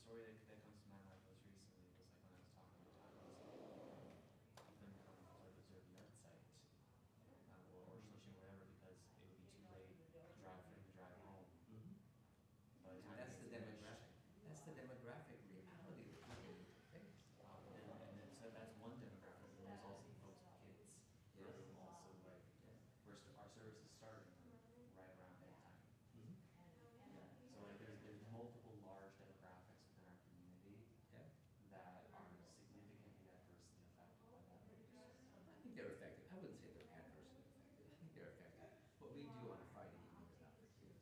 story that comes to my mind most recently was like when I was talking to Thomas, even for the observe yard site, or switching whatever, because it would be too late to drive for him to drive home. By the time That's the demographic. That's the demographic reality that people need to face. and then, so that's one demographic, and there's also the folks with kids. Yes. Who also like, our service is starting right around that time. So like there's multiple large demographics within our community that are significantly adversely affected by that. I think they're affected. I wouldn't say they're adversely affected. I think they're affected. What we do on a Friday evening is not for kids.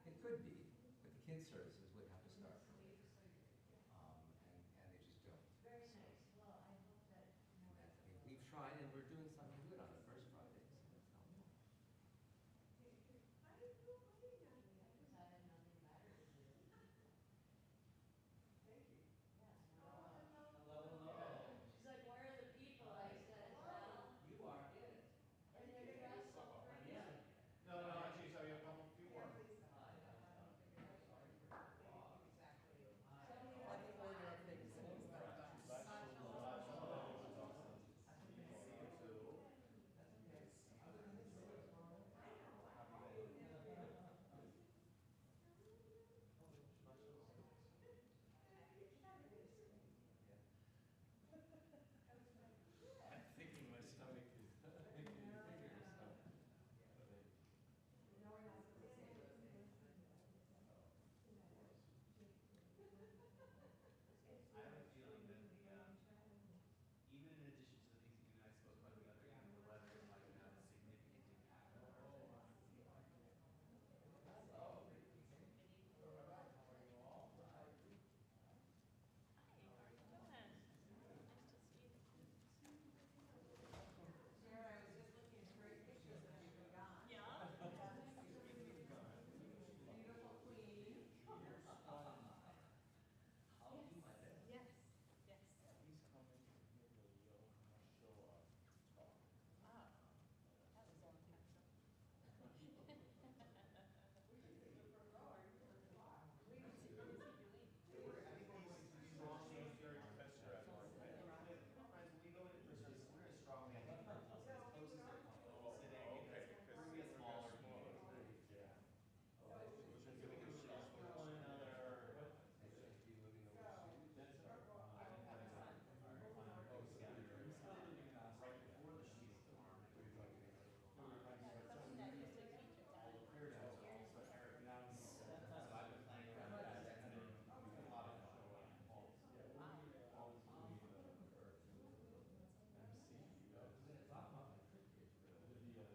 It could be, but the kids' services would have to start early. And they just don't. So, we've tried and we're doing something good on the first Friday. So that's helpful. Hello. She's like, where are the people? I said, well, You are it. and they're gonna go so crazy. No, actually, so you have a couple few more. I'm thinking my stomach is bigger, so. I have a feeling that even in addition to the things you and I spoke about the other end, the weather is likely to have a significant impact on our lives. Sharon, I was just looking at great pictures of you were gone. Yeah. Beautiful queen. I'll do my best. Yes. Yes. He's coming to give a little show up talk. Wow. That was on Very professor at work. Friends, when we go into prisons, we're a strong man. As close as they're comfortable sitting, because we're a smaller community. Yeah. So we can share with one another. I've been having fun together right before the sheet of arm. So I've been playing around with that. That's been a lot of fun. Through intergenerational, nice. It'll be nice.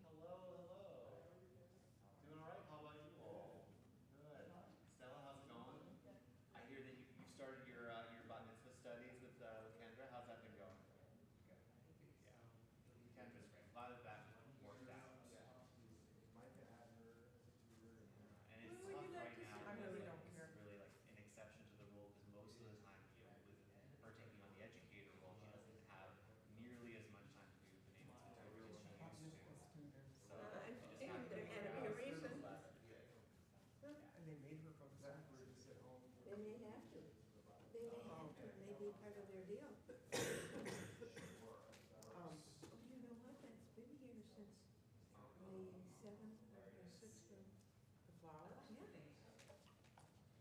Hello. Doing all right? How about you all? Good. Stella, how's it going? I hear that you've started your bat mitzvah studies with Kendra. How's that been going? Good. Yeah. Kendra's great. Glad that worked out. And it's tough right now. I really because don't it's care. really like an exception to the rule because most of the time, with her taking on the educator role, she doesn't have nearly as much time to do the name as she used to. So you just have to and a reason. And they made her come backwards at home. They may have to. They may have to. It may be part of their deal. You know what? That's been here since the 7th or the 6th of The flowers? Yeah.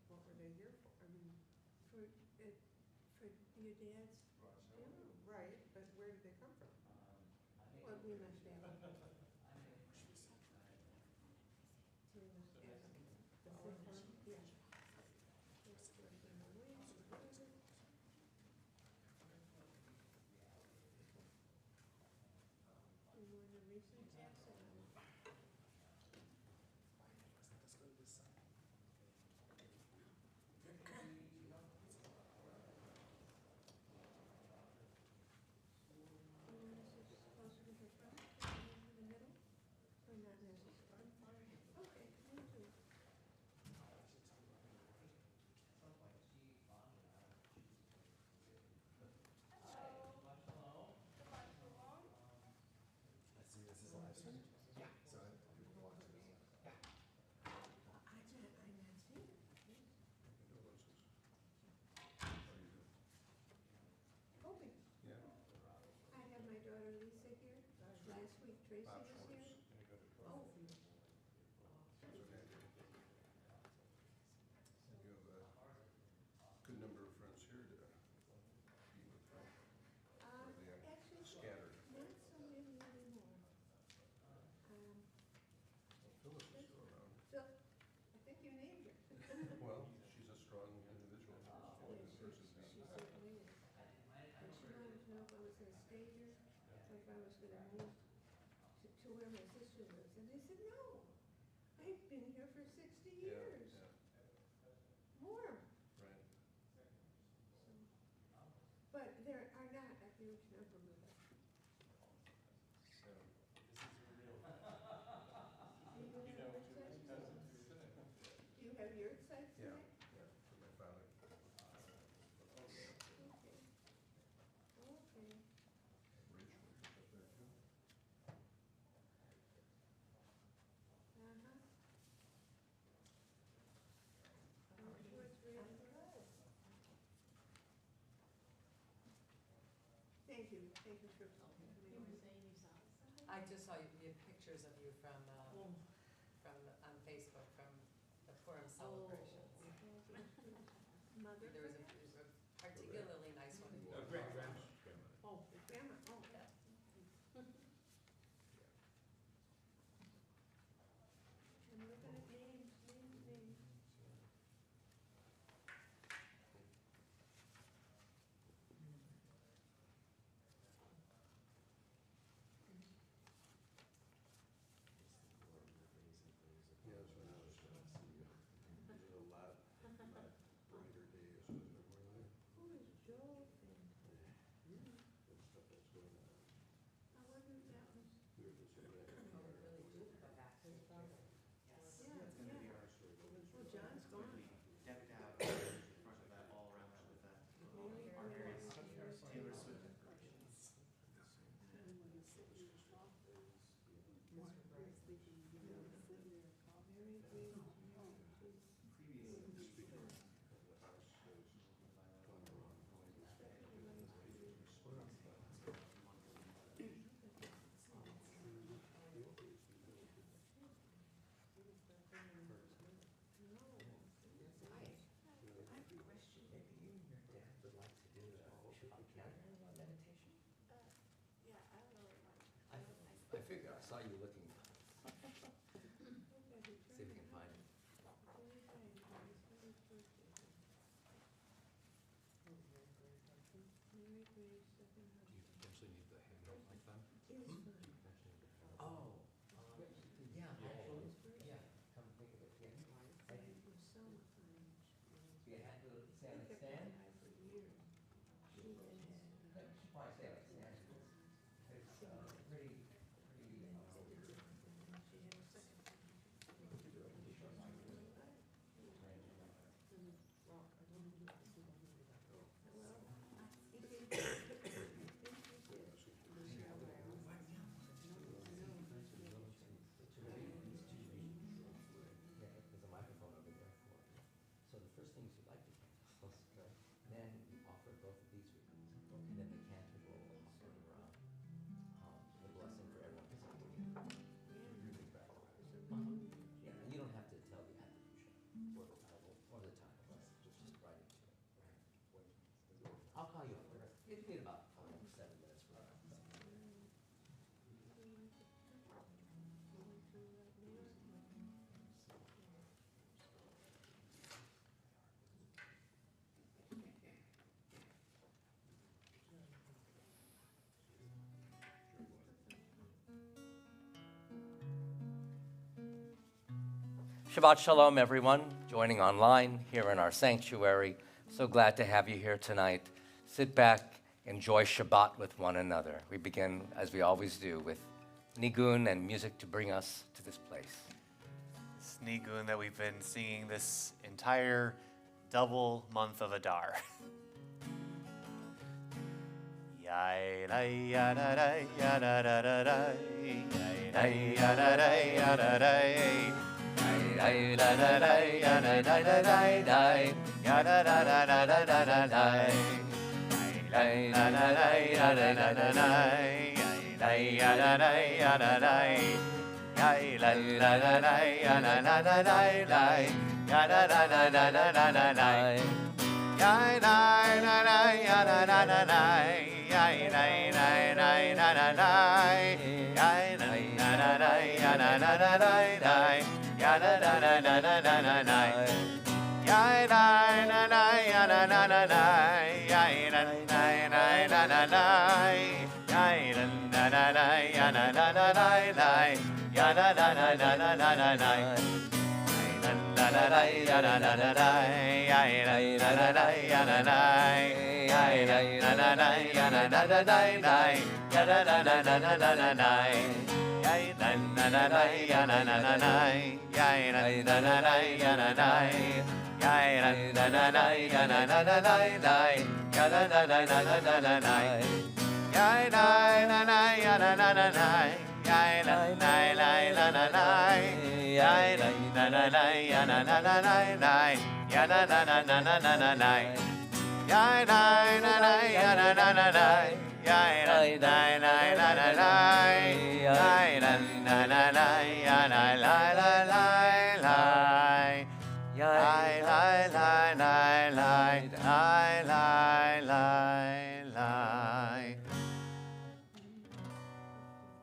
What were they here for? I mean, for your dad's funeral. right, but where did they come from? Well, we must have. The 5th one, yeah. We were in a recent accident. Let's go to this side. Closer to the front. last week, Tracy Bob was Schwartz. here. Oh, You have a good number of friends here to be with, right? Or they are actually, scattered. not so many anymore. Phyllis is still around. Phil, I think you named her. Well, she's a strong individual. She's a She person. certainly is. And she wanted to know if I was gonna stay here, or if I was gonna move to where my sister lives. And I said, no, I've been here for 60 Yeah, years. yeah, More. right. But there are not a huge number of us. Yeah. Do you have your sites Yeah, today? yeah, for my father. Okay. Okay. Rich, which is up there too. Uh-huh. What's real? Thank you for coming. I just saw your pictures of you from on Facebook from the Purim celebrations. Mother? There was a particularly nice one of you. Great-grandma. Oh, grandma, oh. Yeah. I'm looking at names. Yeah, that's what I was, there's a lot brighter days, wasn't there, more than Who is Joel? the stuff that's going on. I wonder if that was, We were just saying that. yeah. Well, John's gone. Decked out in front of that, all around that with our various Taylor Swift decorations. Maybe you and your dad would like to do a Shabbat meditation? I figure I saw you looking, see if we can find it. Do you potentially need the handout like that? Oh, yeah, actually, yeah, come think of it, yeah. You had to stand and stand? You should probably stay like stand. It's pretty, yeah, there's a microphone over there for you. So the first thing is you light the candles, right? Then you offer both of these readings, and then the cantor will offer the blessing for everyone to say really back. Yeah, and you don't have to tell the attribution or the title, just write it to it. I'll call you up. It'll be about 7 minutes for that. Shabbat Shalom, everyone, joining online here in our sanctuary. So glad to have you here tonight. Sit back, enjoy Shabbat with one another. We begin, as we always do, with nigun and music to bring us to this place. This nigun that we've been singing this entire double month of Adar. Yai dai ya da dai ya da da da dai yai dai ya da dai ya da dai yai da da dai ya da da da dai dai ya da da da da da da da dai yai da da dai ya da da da dai yai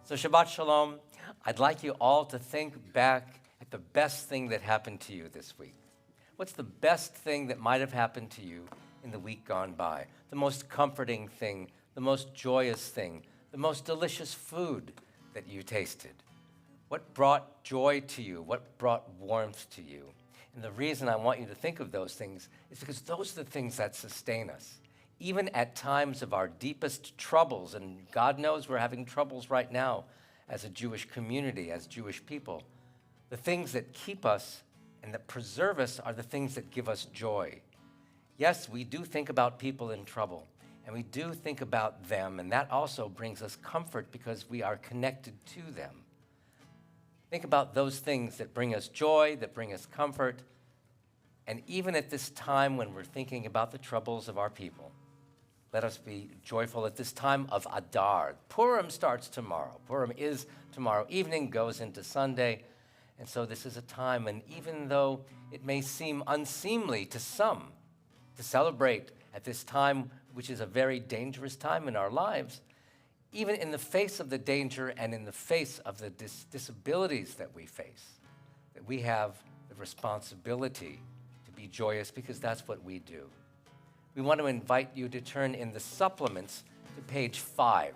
So Shabbat Shalom. I'd like you all to think back at the best thing that happened to you this week. What's the best thing that might have happened to you in the week gone by? The most comforting thing, the most joyous thing, the most delicious food that you tasted. What brought joy to you? What brought warmth to you? And the reason I want you to think of those things is because those are the things that sustain us. Even at times of our deepest troubles, and God knows we're having troubles right now as a Jewish community, as Jewish people, the things that keep us and that preserve us are the things that give us joy. Yes, we do think about people in trouble, and we do think about them, and that also brings us comfort because we are connected to them. Think about those things that bring us joy, that bring us comfort, and even at this time when we're thinking about the troubles of our people, let us be joyful at this time of Adar. Purim starts tomorrow. Purim is tomorrow evening, goes into Sunday. And so this is a time, and even though it may seem unseemly to some to celebrate at this time, which is a very dangerous time in our lives, even in the face of the danger and in the face of the disabilities that we face, that we have the responsibility to be joyous because that's what we do. We want to invite you to turn in the supplements to page 4.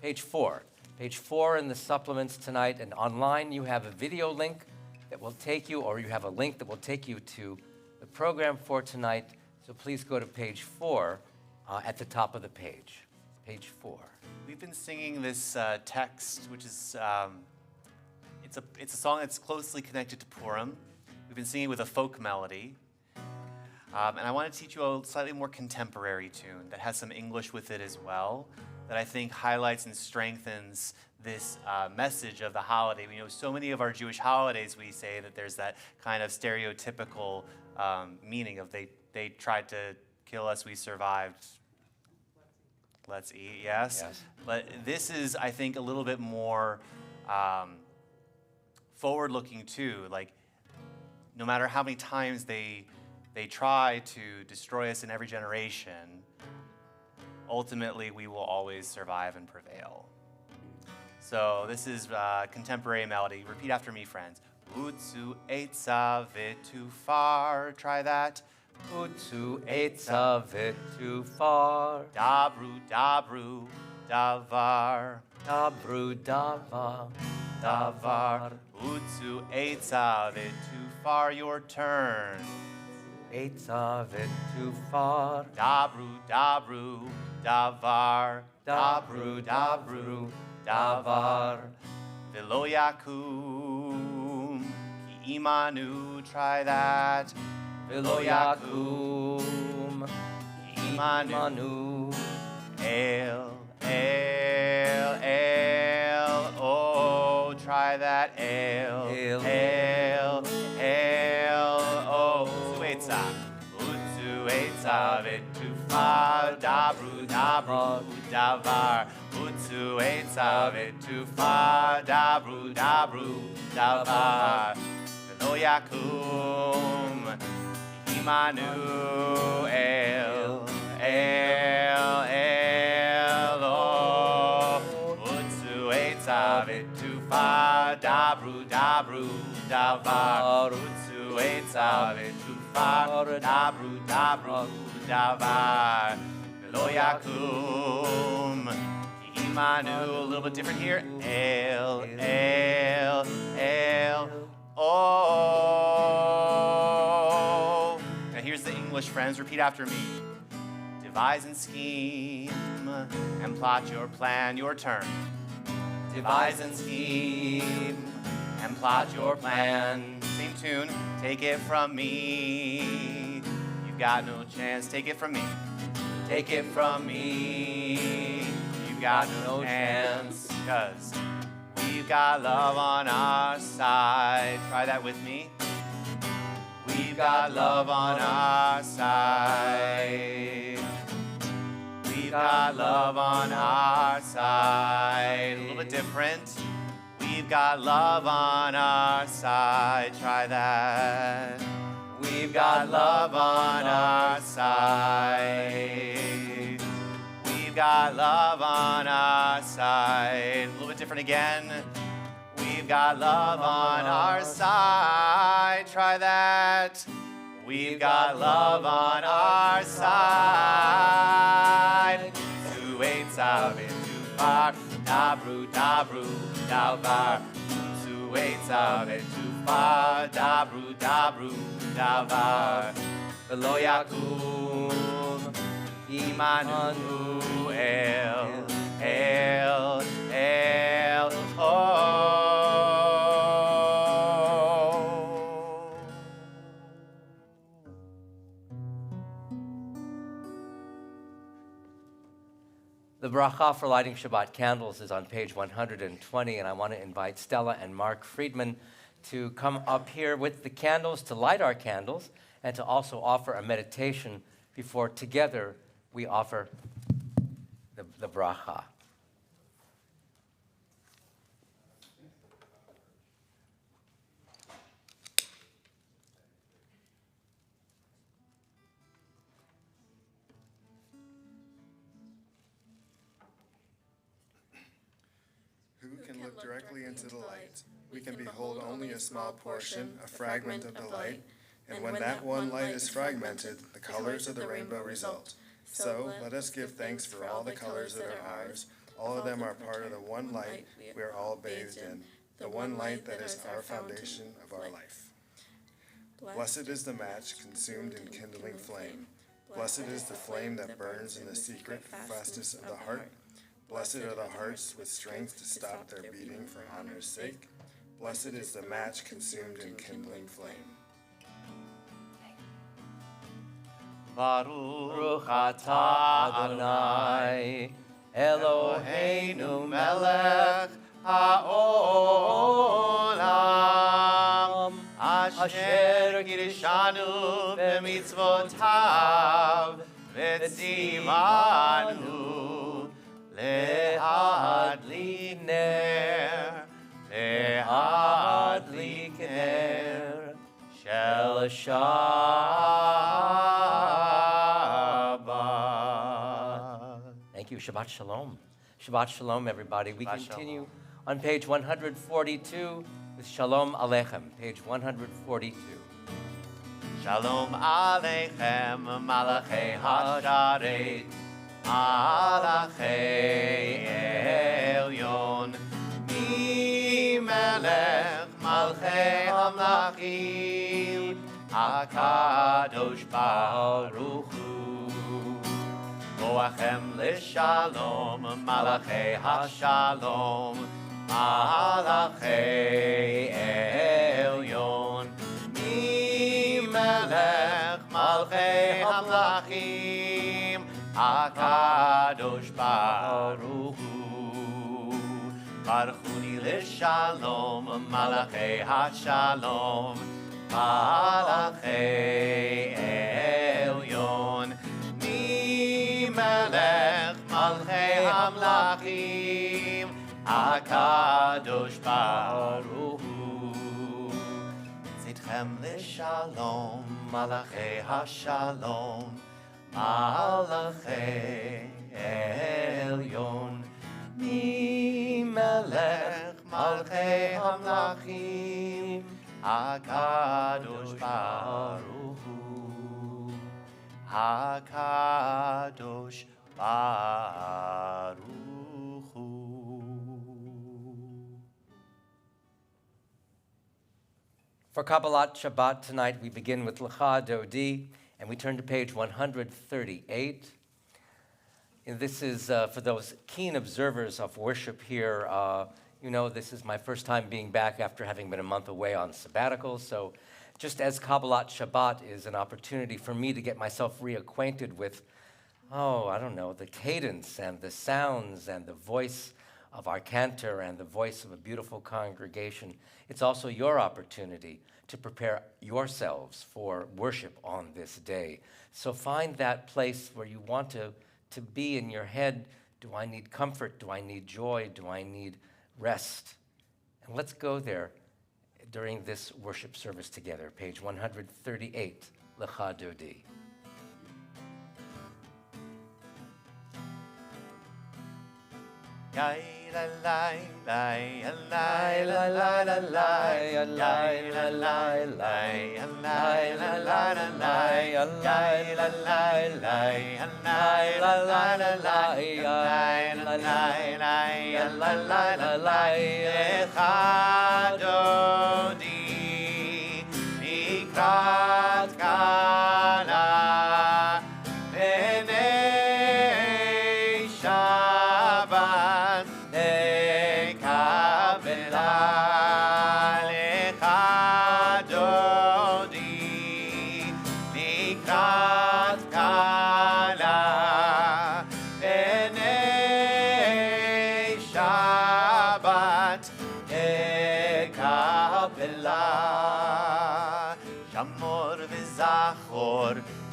Page 4 in the supplements tonight, and online you have a video link that will take you, or you have a link that will take you to the program for tonight. So please go to page 4 at the top of the page. Page 4. We've been singing this text, which is it's a song that's closely connected to Purim. We've been singing with a folk melody. And I want to teach you a slightly more contemporary tune that has some English with it as well, that I think highlights and strengthens this message of the holiday. We know so many of our Jewish holidays, we say that there's that kind of stereotypical meaning of they tried to kill us, we survived. Let's eat, yes. But this is, I think, a little bit more forward-looking too. Like, no matter how many times they try to destroy us in every generation, ultimately we will always survive and prevail. So this is contemporary melody. Repeat after me, friends. Utsu etza vitufar. Try that. Utsu etza vitufar. Dabru, dabru, davar. Dabru, davar, davar. Utsu etza vitufar. Your turn. Etza vitufar. Dabru, dabru, davar. Dabru, dabru, davar. Veloyakum, ki imanu, try that. Veloyakum, ki imanu. El, oh, try that. El, oh. Utsu etza vitufar, dabru, dabru, davar. Utsu Utsu etzav etufa, dabru, dabru, davar, v'lo yakum, Immanuel, Elo, Utsu etzav etufa, dabru, dabru, davar, Utsu etzav etufa, dabru, dabru, davar, v'lo yakum, Immanuel. A little bit different here. El, oh. Now here's the English, friends. Repeat after me. Devise and scheme and plot your plan. Your turn. Devise and scheme and plot your plan. Same tune. Take it from me. You've got no chance. Take it from me. Take it from me. You've got no chance. 'Cause we've got love on our side. Try that with me. We've got love on our side. We've got love on our side. A little bit different. We've got love on our side. Try that. We've got love on our side. We've got love on our side. A little bit different again. We've got love on our side. Try that. We've got love on our side. Tu etzav etufar, dabru, dabru, davar. Tu etzav etufar, dabru, dabru, davar. V'lo yakum, Immanuel, oh. The bracha for lighting Shabbat candles is on page 120, and I want to invite Stella and Mark Friedman to come up here with the candles to light our candles and to also offer a meditation before together we offer the bracha. Who can look directly into the light? We can behold only a small portion, a fragment of the light, and when that one light is fragmented, the colors of the rainbow result. So let us give thanks for all the colors that are ours. All of them are part of the one light we are all bathed in, the one light that is our foundation of our life. Blessed is the match consumed in kindling flame. Blessed is the flame that burns in the secret fastness of the heart. Blessed are the hearts with strength to stop their beating for honor's sake. Blessed is the match consumed in kindling flame. Baruch atah Adonai, Eloheinu melech haolam, asher kirishanu b'mitzvotav, v'tzivanu le'adlik ner, le'adlik ner, shel Shabbat. Thank you. Shabbat Shalom. Shabbat Shalom, everybody. We Shabbat continue Shalom. on page 142 with Shalom Aleichem, page 142. Shalom Aleichem, Malachei Hasharet, Malachei Elyon, Melech Malchei Hamlachim, HaKadosh Baruch Hu. Boachem L'Shalom, Malachei HaShalom, Malachei Elyon, Melech Malchei Hamlachim, HaKadosh Baruch Hu. Baruchuni L'Shalom, Malachei HaShalom, Malachei Elyon, Melech Malchei Hamlachim, HaKadosh Baruch Hu. Tzidchem l'shalom, Malachei HaShalom, Malachei Elyon, Mi Melech Malchei HaMlachim, HaKadosh Baruch Hu, HaKadosh Baruch Hu. For Kabbalat Shabbat tonight, we begin with Lecha Dodi, and we turn to page 138. And this is, for those keen observers of worship here, you know this is my first time being back after having been a month away on sabbatical. So just as Kabbalat Shabbat is an opportunity for me to get myself reacquainted with, I don't know, the cadence and the sounds and the voice of our cantor and the voice of a beautiful congregation, it's also your opportunity to prepare yourselves for worship on this day. So find that place where you want to be in your head. Do I need comfort? Do I need joy? Do I need rest? And let's go there during this worship service together. Page 138, Lecha Dodi.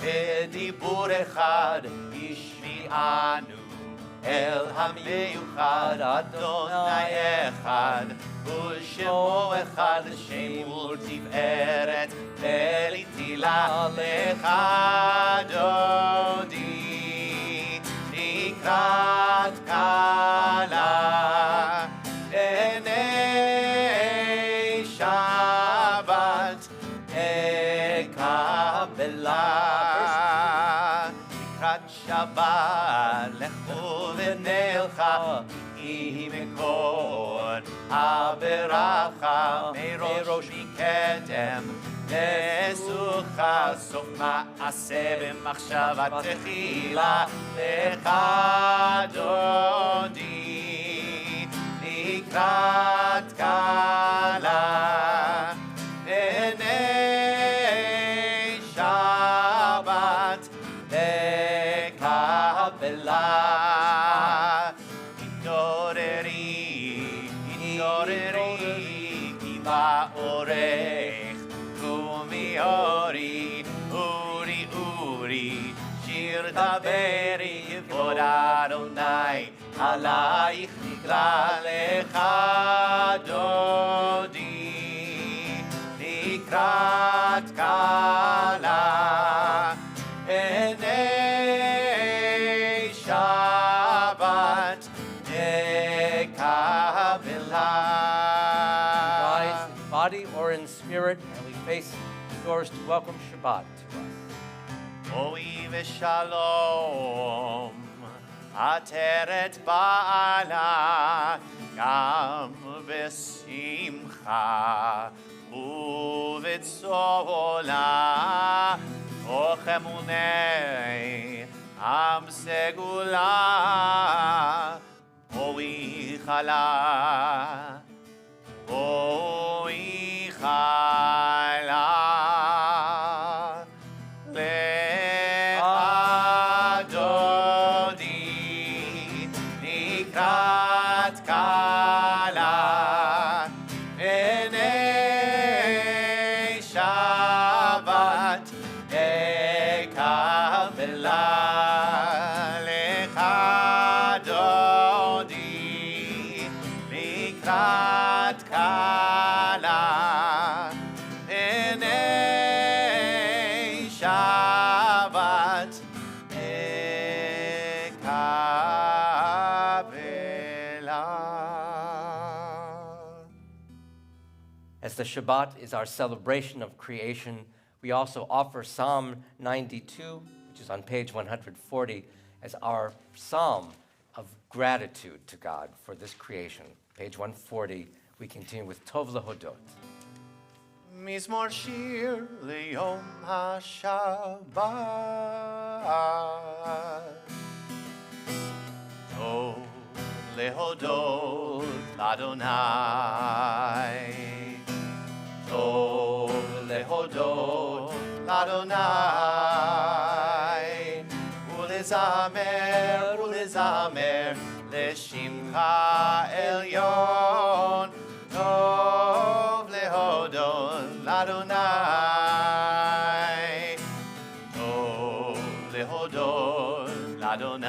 בדיבור אחד השמיענו אל המיוחד אדוני אחד ושמו אחד שם ולתפארת ולתהילה לך דודי לקראת קלה לעיני שבת אקבלה Shabbat lechu v'nelcha imekor haberacha merosh mikedem lesucha sof ma'aseh b'machshava techila lecha dodi likrat kala l'nei Shabbat התעוררי כי בא אורך קומי אורי אורי אורי שיר דברי כבוד אדוני עלייך נקרא לך דודי לקראת קלה עיני שבת Rise in body or in spirit, and we face the doors to welcome Shabbat to us. Oi v'shalom, ateret ba'ala, gam v'simcha, u'v'tzola, toch emunei, am segula, Oi chala, oi chala, lecha dodi, likrat kala, enei Shabbat, ekabela, lecha dodi. לקראת כלה, הנה שבת אקבלה. As the Shabbat is our celebration of creation, we also offer Psalm 92, which is on page 140, as our psalm of gratitude to God for this creation. Page 140, we continue with Tov Lehodot. מזמור שיר ליום השבת. טוב להודות לאדוני. טוב להודות לאדוני. ולזמר ולזמר לשמך עליון. טוב להודות לאדוני. טוב להודות לאדוני.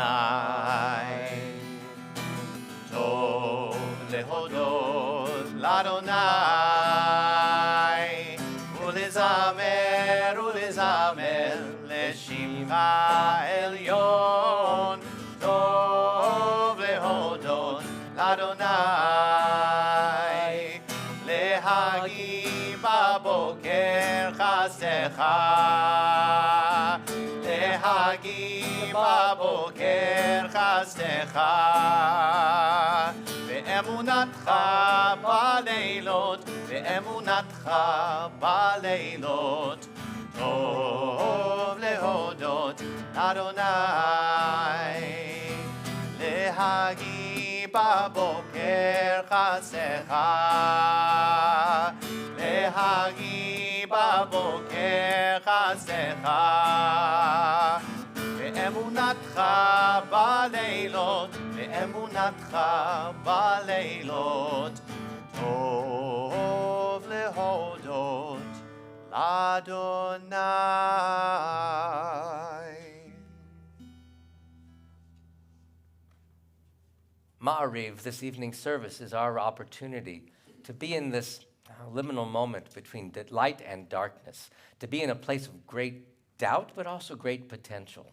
טוב להודות לאדוני. ולזמר ולזמר לשמך עליון. טוב להודות לאדוני. להגיד בבוקר חסדך. להגיד בבוקר חסדך. ואמונתך בלילות. ואמונתך בלילות. טוב להודות לאדוני. להגיד בבוקר חסדך. להגיד בבוקר חסדך. ואמונתך בלילות. ואמונתך בלילות. טוב להודות לאדוני. Ma'ariv, this evening service, is our opportunity to be in this liminal moment between light and darkness, to be in a place of great doubt, but also great potential.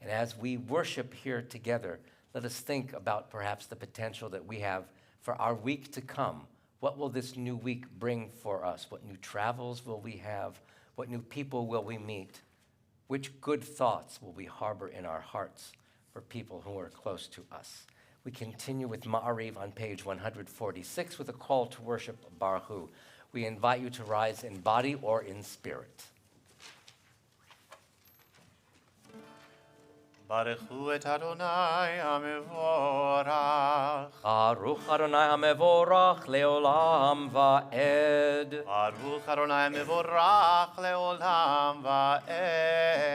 And as we worship here together, let us think about perhaps the potential that we have for our week to come. What will this new week bring for us? What new travels will we have? What new people will we meet? Which good thoughts will we harbor in our hearts for people who are close to us? We continue with Ma'ariv on page 146 with a call to worship Baruch Hu. We invite you to rise in body or in spirit. Baruch hu et Adonai hamevorach. Baruch Adonai hamevorach leolam va'ed. Baruch Adonai hamevorach leolam va'ed.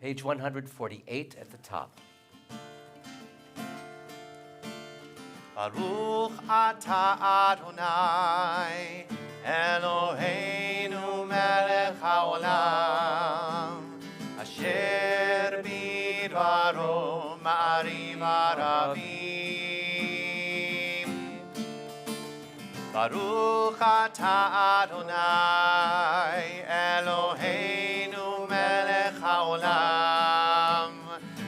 Page 148 at the top. Baruch atah Adonai Eloheinu melech haolam asher bidvaro ma'ariv aravim. Baruch atah Adonai Eloheinu melech haolam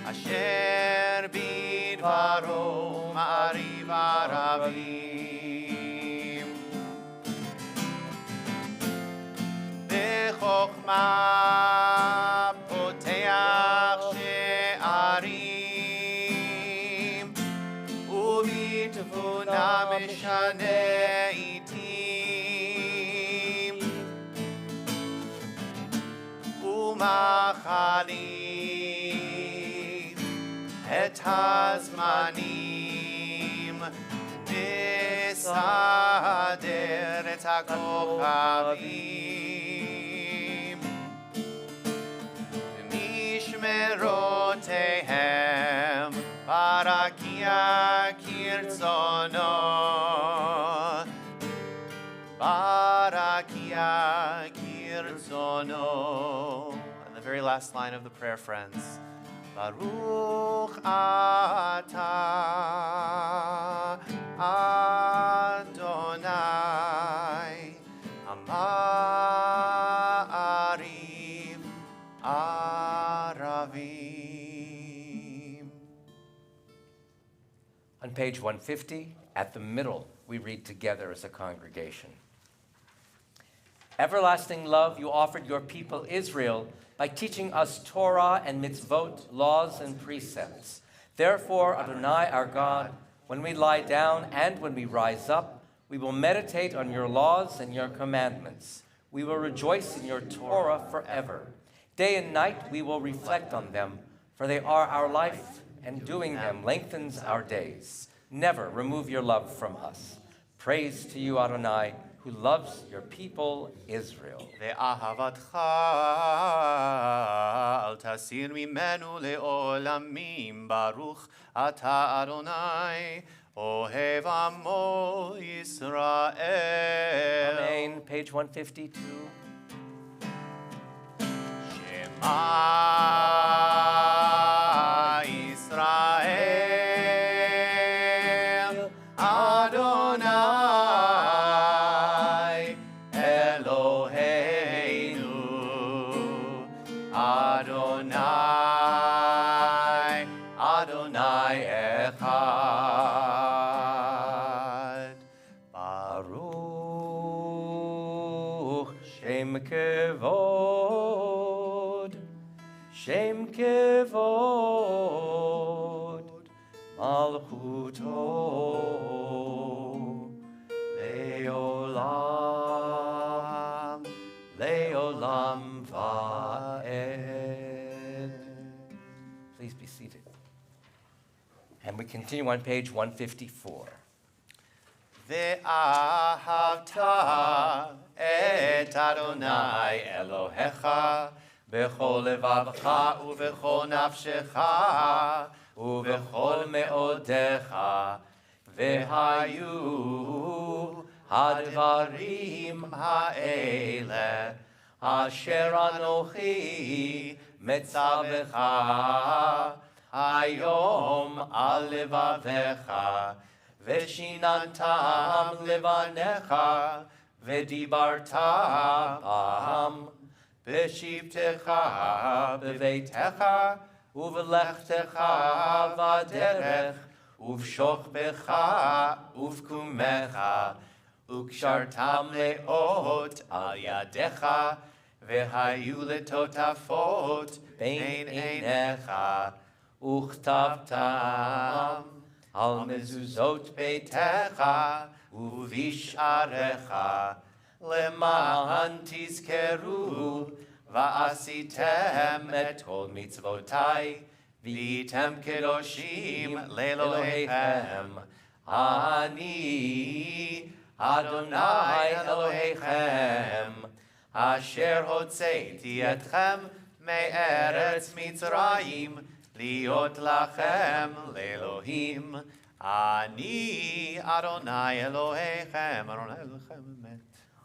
asher bidvaro ma'ariv aravim. בחוכמה פותח שערים, ובתבונה משנה עתים, ומחליף את הזמנים, מסדר את הכוכבים, משמרותיהם ברקיע כרצונו, ברקיע כרצונו. And the very last line of the prayer, friends. Baruch atah page 150. At the middle, we read together as a congregation. Everlasting love, you offered your people Israel by teaching us Torah and mitzvot, laws and precepts. Therefore, Adonai our God, when we lie down and when we rise up, we will meditate on your laws and your commandments. We will rejoice in your Torah forever. Day and night we will reflect on them, for they are our life, and doing them lengthens our days. Never remove your love from us. Praise to you, Adonai, who loves your people Israel. ואהבתך אל תסיר ממנו לעולמים, ברוך אתה אדוני, אוהב עמו ישראל. Amen. Page 152. שמע ישראל, אדוני אלוהינו, אדוני, אדוני אחד. Baruch Shem Kevod, Shem Kevod, Malchuto Leolam, Leolam Va'ed. Please be seated. And we continue on page 154. ואהבת את אדוני אלוהיך בכל לבבך ובכל נפשך ובכל מאודיך, והיו הדברים האלה אשר אנוכי מצווך היום על לבביך, ושיננתם לבניך, ודיברת בם בשבתך בביתך, ובלכתך בדרך, ובשוכבך ובקומך, וקשרתם לאות על ידיך, והיו לטוטפות בין עיניך, וכתבתם על מזוזות ביתך ובשעריך, למען תזכרו ועשיתם את כל מצוותי, והייתם קדושים לאלוהיכם. אני אדוני אלוהיכם, אשר הוצאתי אתכם מארץ מצרים, להיות לכם לאלוהים. אני אדוני אלוהיכם, אדוני אלוהיכם אמת.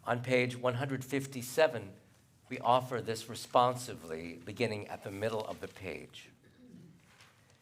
On page 157, we offer this responsively, beginning at the middle of the page.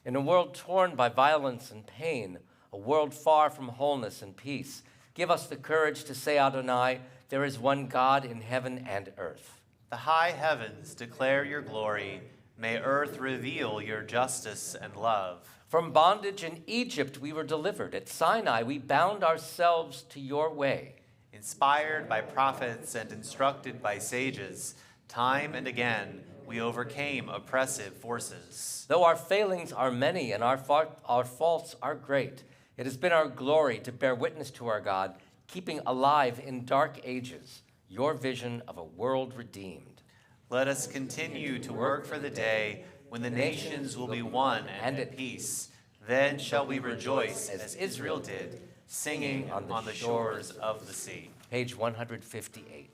In a world torn by violence and pain, a world far from wholeness and peace, give us the courage to say, Adonai, there is one God in heaven and earth. The high heavens declare your glory. May earth reveal your justice and love. From bondage in Egypt we were delivered. At Sinai we bound ourselves to your way. Inspired by prophets and instructed by sages, time and again we overcame oppressive forces. Though our failings are many and our faults are great, it has been our glory to bear witness to our God, keeping alive in dark ages your vision of a world redeemed. Let us continue to work for the day when the nations will be one and at peace. Then shall we rejoice as Israel did, singing on the shores of the sea. Page 158.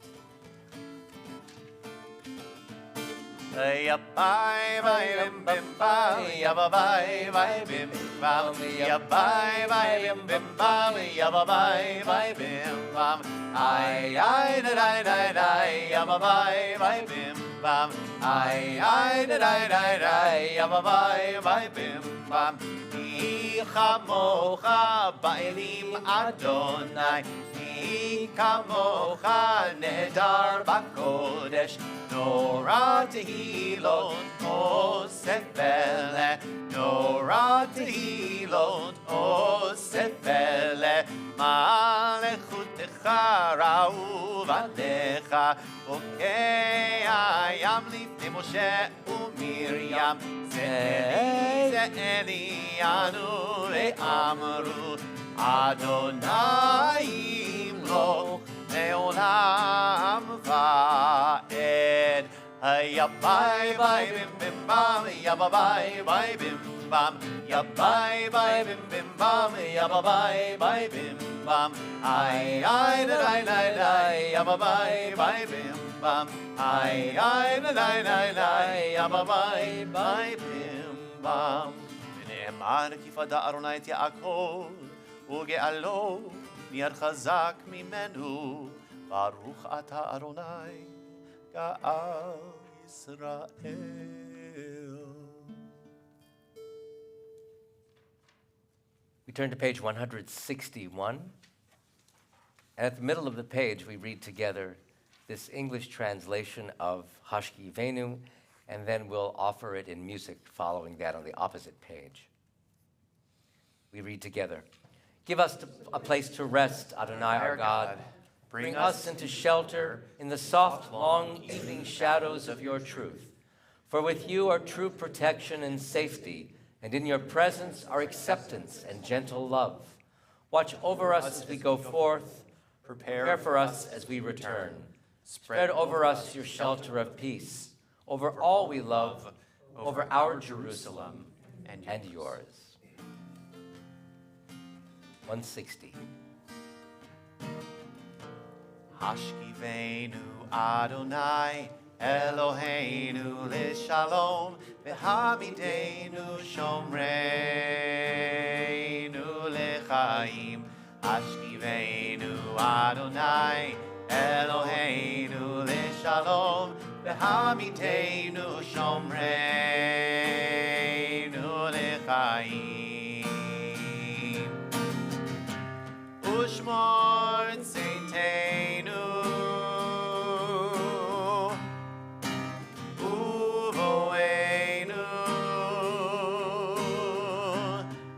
מי כמוך באלים אדוני, מי כמוך נהדר בקודש, נורא תהילות אוסף אלה, נורא תהילות אוסף אלה, מלכותך רעוב עליך, בוקע ים לפני משה ומרים, זה אלי אנו ואמרו, אדוני ימלוך לעולם ועד. Ya bye bye bim bim bam, ya bye bye bye bim bam, ya bye bye bim bim bam, ya bye bye bye bim bam. Ay ay da da da da, ya bye bye bye bim bam. Ay ay da da da da, ya bye bye bye bim bam. ונאמר כי פדה ארוני את יעקב וגאלו נהיה חזק ממנו, ברוך אתה ארוני גאל ישראל. We turn to page 161, and at the middle of the page we read together this English translation of Hashkivenu, and then we'll offer it in music following that on the opposite page. We read together. Give us a place to rest, Adonai our God. Bring us into shelter in the soft, long evening shadows of your truth. For with you are true protection and safety, and in your presence are acceptance and gentle love. Watch over us as we go forth. Prepare for us as we return. Spread over us your shelter of peace, over all we love, over our Jerusalem and yours. 160. Hashkivenu Adonai Eloheinu l'shalom, v'hamidenu shomreinu l'chaim. Hashkivenu Adonai Eloheinu l'shalom, v'hamidenu shomreinu l'chaim. Ushmor tzeitenu uvoenu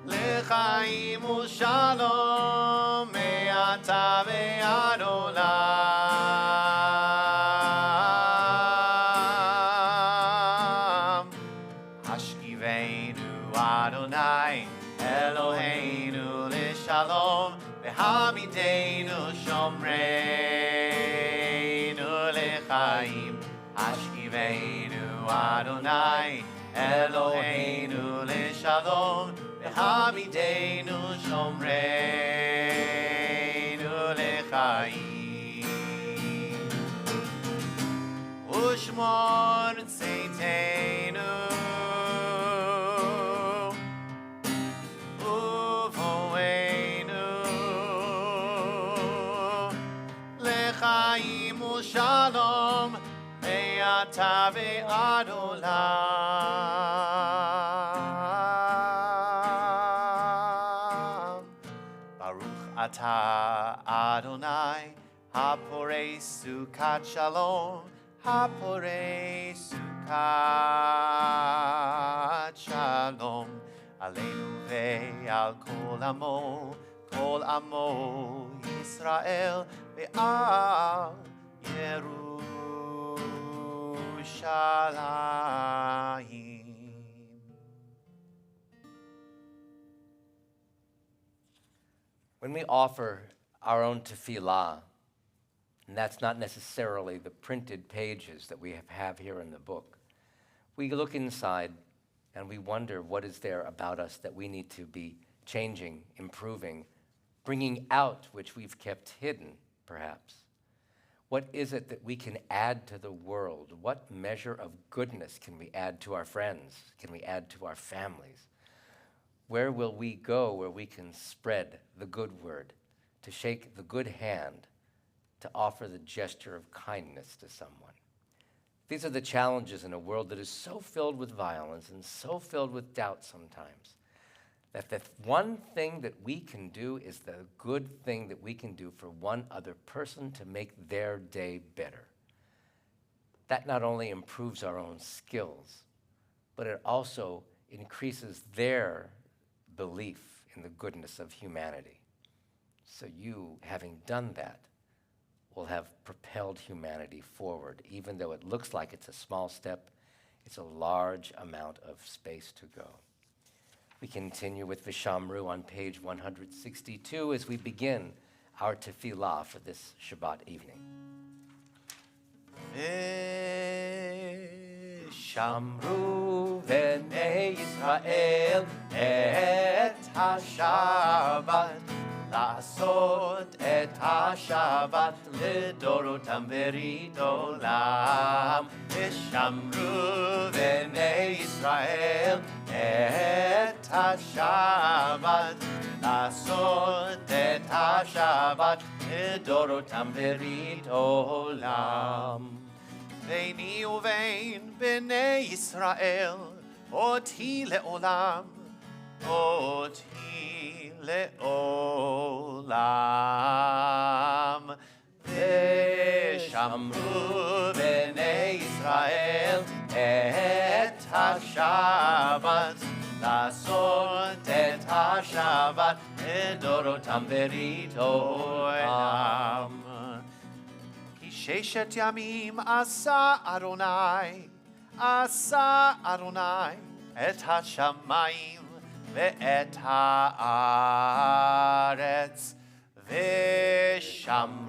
l'chaim u'shalom me'ata ve'ad olam. Hashkivenu Adonai Eloheinu l'shalom, v'hamidenu shomreinu l'chaim. Hashkivenu Adonai Eloheinu l'shalom, v'hamidenu shomreinu l'chaim. Ushmor tzeitenu l'chaim u'shalom me'ata ve'ad olam. Baruch ata Adonai haporei sukat shalom, haporei sukat shalom aleinu ve'al kol amo Yisrael ve'al Yerushalayim. When we offer our own tefillah, and that's not necessarily the printed pages that we have here in the book, we look inside and we wonder what is there about us that we need to be changing, improving, bringing out which we've kept hidden, perhaps. What is it that we can add to the world? What measure of goodness can we add to our friends? Can we add to our families? Where will we go where we can spread the good word, to shake the good hand, to offer the gesture of kindness to someone? These are the challenges in a world that is so filled with violence and so filled with doubt sometimes. that the one thing that we can do is the good thing that we can do for one other person to make their day better. That not only improves our own skills, but it also increases their belief in the goodness of humanity. So you, having done that, will have propelled humanity forward. Even though it looks like it's a small step, it's a large amount of space to go. We continue with Vishamru on page 162 as we begin our tefillah for this Shabbat evening. Vishamru v'nei Yisrael et ha-Shabbat לעשות את השבת לדורותם ברית עולם ושמרו בני ישראל את השבת לעשות את השבת לדורותם ברית עולם ביני ובין בני ישראל אותי לעולם אותי לעולם ושמרו בני ישראל את השבת לעשות את השבת לדורותם ברית עולם כי ששת ימים עשה אדוני את השמיים ואת הארץ ושמרו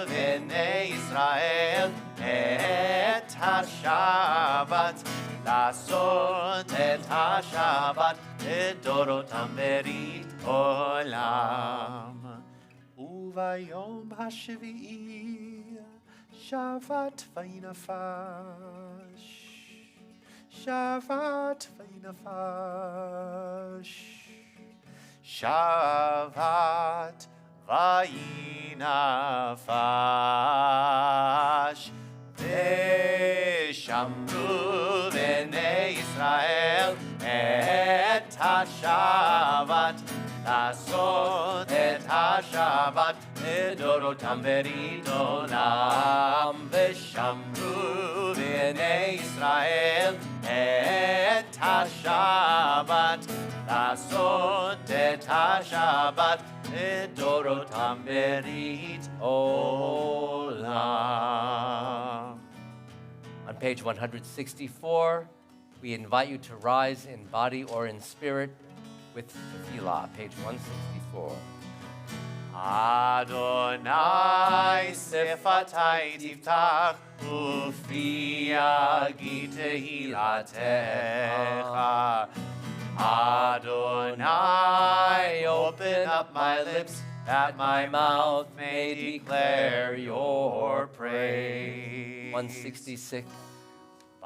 בני ישראל את השבת לעשות את השבת לדורותם ברית עולם וביום השביעי שבת וינפש שבת וינפש שבת וינפש ושמרו בני ישראל את השבת לעשות את השבת לדורותם ברית עולם ושמרו בני ישראל את השבת לעשות את השבת לדורותם ברית עולם. On page 164, we invite you to rise in body or in spirit with tefillah, page 164. Adonai sefatai tiftach ufi yagi tehilatecha. Adonai, open up my lips that my mouth may declare your praise. 166.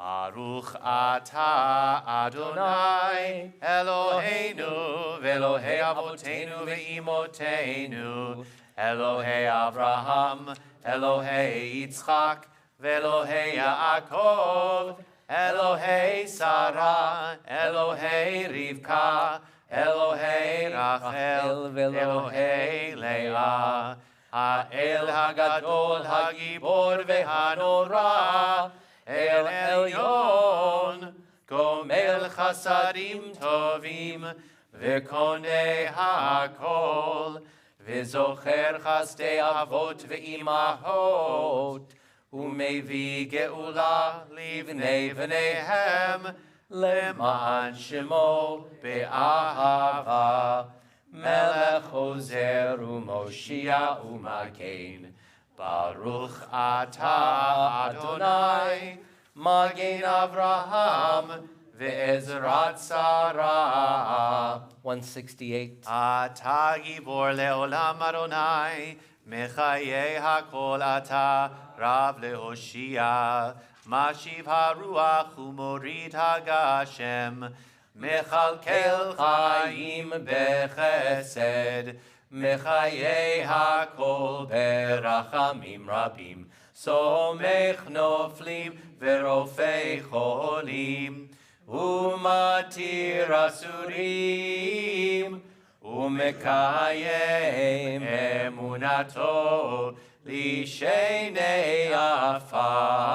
Baruch atah Adonai Eloheinu ve'Elohei Avoteinu ve'Imoteinu Elohei Avraham Elohei Yitzchak ve'Elohei Yaakov Elohei Sarah Elohei Rivka Elohei Rachel ve'Elohei Leah Ha'el Hagadol Hagibor ve'Hanora El Elyon, Gomel Chasadim Tovim, V'konei HaKol, V'zocher Chasdei Avot V'imahot, U'mevi Geula Livnei V'neihem, Le'man Shemo Be'ahava, Melech Hozer U'Moshia U'Magen, Baruch atah Adonai, Magen Avraham, ve'ezrat Sarah. 168. Atah gibor le'olam Adonai, mechayei hakol atah, Rav le'hoshia, mashiv haruach u'morid hagashem, mechalkel chaim bechesed, מחיי הכל ברחמים רבים, סומך נופלים ורופא חולים, umatir asurim, umekayem emunato lishenei afar,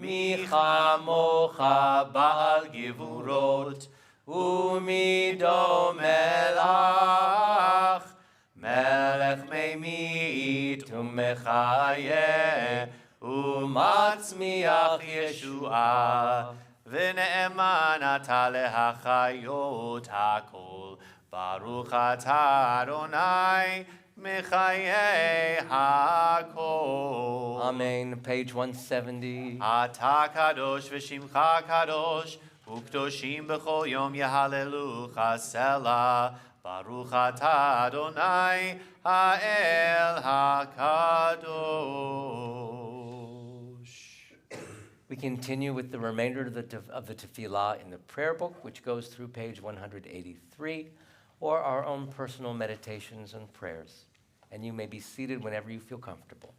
michamocha ba'al givurot, umido melach, melech meimit umechayeh, umatzmiach Yeshua, v'ne'eman ata lehachayot hakol, baruch ata Adonai, mechayeh hakol. Amen. Page 170. Ata kadosh v'shimcha kadosh, ukdoshim b'chol yom yehalelucha selah, baruch ata Adonai ha'el hakadosh. We continue with the remainder of the tefillah in the prayer book, which goes through page 183, or our own personal meditations and prayers. And you may be seated whenever you feel comfortable.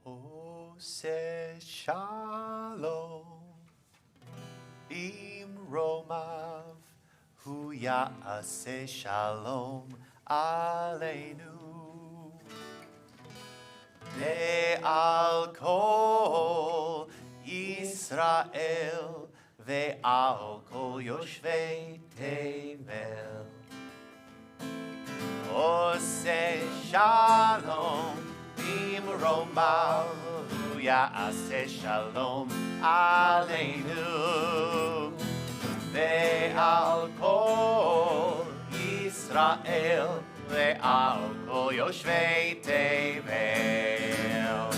Ose shalom imromav hu ya'aseh shalom aleinu ve'al kol Yisrael ve'al kol yoshvei tevel. Ose shalom imromav hu ya'aseh shalom aleinu ve'al kol Yisrael ve'al kol yoshvei tevel.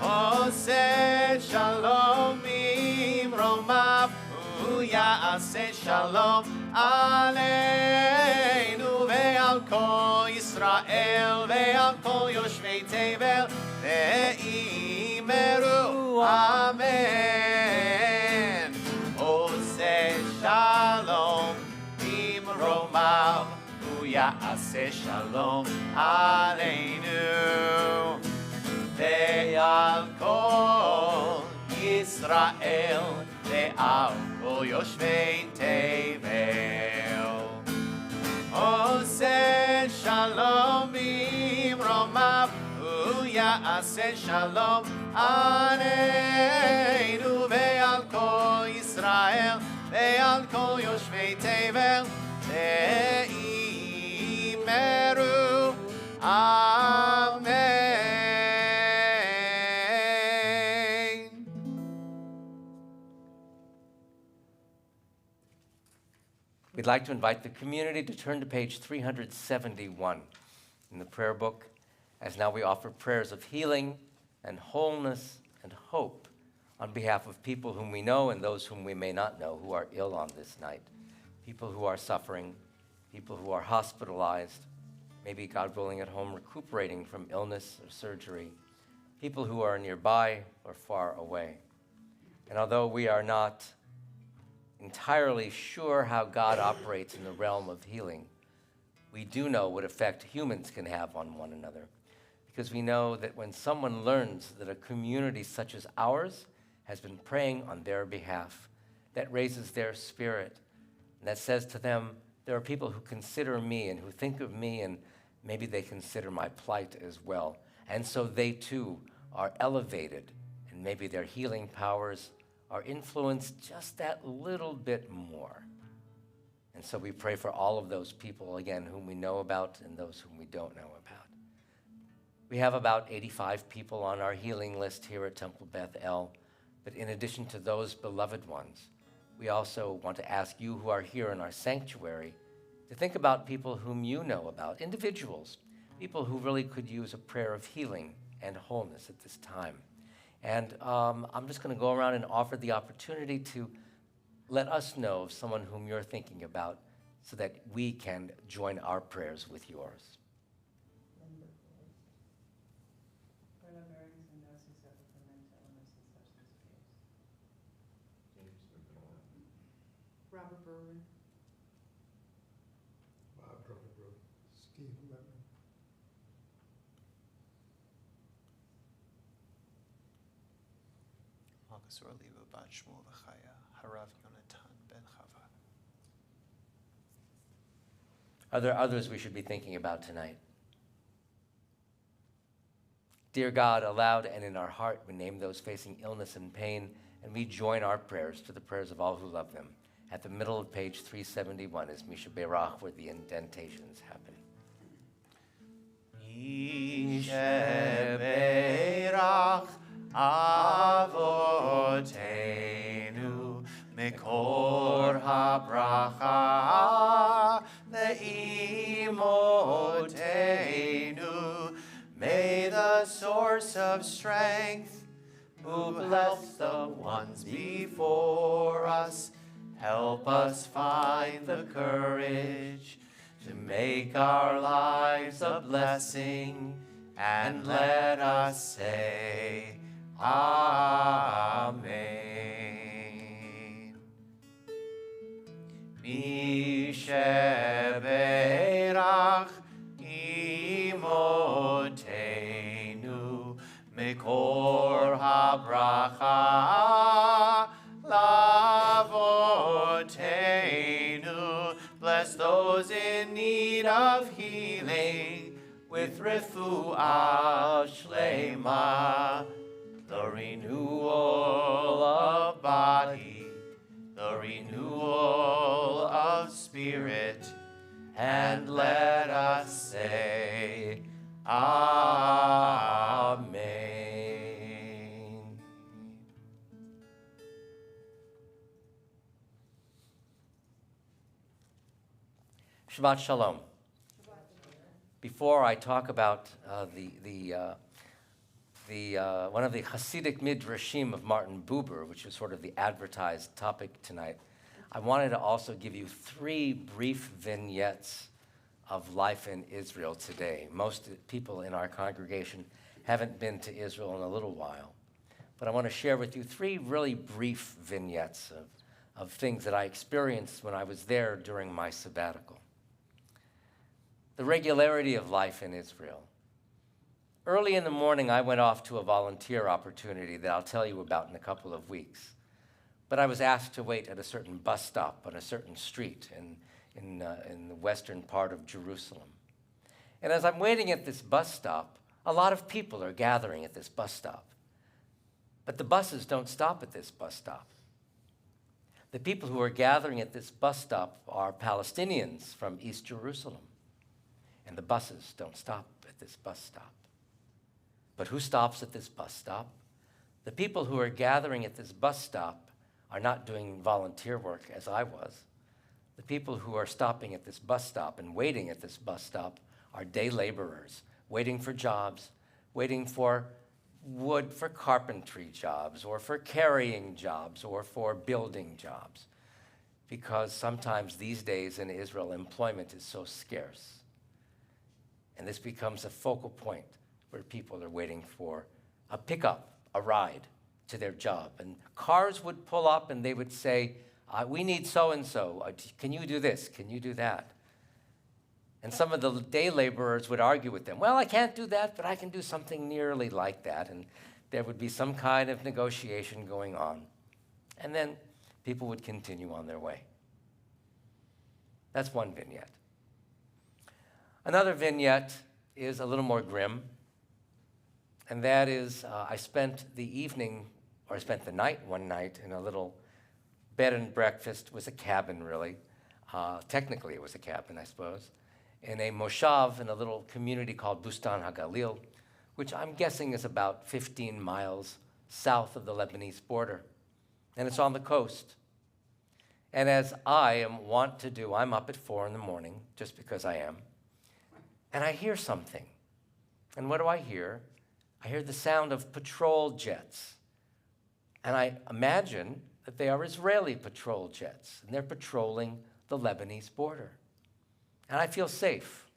Ose shalom imromav hu ya'aseh shalom aleinu ve'al kol Yisrael ve'al kol yoshvei tevel ve'imeru amen. Ose shalom imromav hu ya'aseh shalom aleinu ve'al kol Yisrael ve'al kol yoshvei tevel. Ose shalom imromav hu ya'aseh shalom aleinu ve'al kol Yisrael ve'al kol yoshvei tevel ve'imeru amen. We'd like to invite the community to turn to page 371 in the prayer book, as now we offer prayers of healing and wholeness and hope on behalf of people whom we know and those whom we may not know who are ill on this night, people who are suffering, people who are hospitalized, maybe, God willing, at home recuperating from illness or surgery, people who are nearby or far away. And although we are not entirely sure how God operates in the realm of healing, we do know what effect humans can have on one another, because we know that when someone learns that a community such as ours has been praying on their behalf, that raises their spirit, and that says to them, there are people who consider me and who think of me, and maybe they consider my plight as well. And so they too are elevated, and maybe their healing powers are influenced just that little bit more. And so we pray for all of those people, again, whom we know about and those whom we don't know about. We have about 85 people on our healing list here at Temple Beth El, but in addition to those beloved ones, we also want to ask you who are here in our sanctuary to think about people whom you know about, individuals, people who really could use a prayer of healing and wholeness at this time. And I'm just going to go around and offer the opportunity to let us know of someone whom you're thinking about so that we can join our prayers with yours. Robert Berwin. Steve Lemon. Magasor Liva Bat Shmuel V'chaya, Harav Yonatan Ben Chava. Are there others we should be thinking about tonight? Dear God, aloud and in our heart, we name those facing illness and pain, and we join our prayers to the prayers of all who love them. At the middle of page 371 is Misha Berach, where the indentations happen. Misha Berach Avotenu Mekor HaBracha Le'imotenu. May the source of strength, who bless the ones before us, help us find the courage to make our lives a blessing, and let us say, Amen. Mishe Berach Imotenu Mekor HaBracha Lavotenu. Bless those in need of healing with refuah shlema, the renewal of body, the renewal of spirit, and let us say, Amen. Shabbat Shalom. Before I talk about one of the Hasidic midrashim of Martin Buber, which is sort of the advertised topic tonight, I wanted to also give you 3 brief vignettes of life in Israel today. Most people in our congregation haven't been to Israel in a little while, but I want to share with you 3 really brief vignettes of things that I experienced when I was there during my sabbatical. The regularity of life in Israel. Early in the morning, I went off to a volunteer opportunity that I'll tell you about in a couple of weeks. But I was asked to wait at a certain bus stop on a certain street in the western part of Jerusalem. And as I'm waiting at this bus stop, a lot of people are gathering at this bus stop. But the buses don't stop at this bus stop. The people who are gathering at this bus stop are Palestinians from East Jerusalem. And the buses don't stop at this bus stop. But who stops at this bus stop? The people who are gathering at this bus stop are not doing volunteer work as I was. The people who are stopping at this bus stop and waiting at this bus stop are day laborers, waiting for jobs, waiting for wood for carpentry jobs or for carrying jobs or for building jobs, because sometimes these days in Israel, employment is so scarce. And this becomes a focal point where people are waiting for a pickup, a ride to their job. And cars would pull up and they would say, we need so-and-so. Can you do this? Can you do that? And some of the day laborers would argue with them. Well, I can't do that, but I can do something nearly like that. And there would be some kind of negotiation going on. And then people would continue on their way. That's one vignette. Another vignette is a little more grim. And that is, I spent the night one night in a little bed and breakfast. It was a cabin, really. Technically, it was a cabin, I suppose, in a moshav in a little community called Bustan HaGalil, which I'm guessing is about 15 miles south of the Lebanese border. And it's on the coast. And as I am wont to do, I'm up at 4 in the morning, just because I am, and I hear something. And what do I hear? I hear the sound of patrol jets. And I imagine that they are Israeli patrol jets, and they're patrolling the Lebanese border. And I feel safe.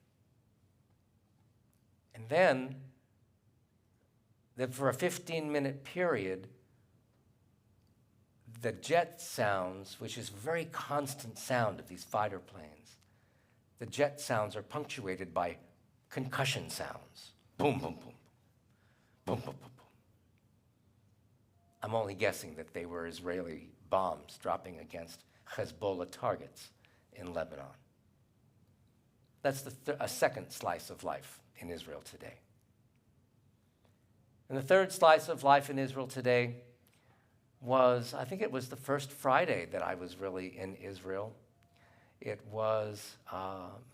And then, for a 15-minute period, the jet sounds, which is a very constant sound of these fighter planes, the jet sounds are punctuated by concussion sounds. Boom, boom, boom. Boom, boom, boom, boom. I'm only guessing that they were Israeli bombs dropping against Hezbollah targets in Lebanon. That's a second slice of life in Israel today. And the third slice of life in Israel today was, I think it was the first Friday that I was really in Israel. It was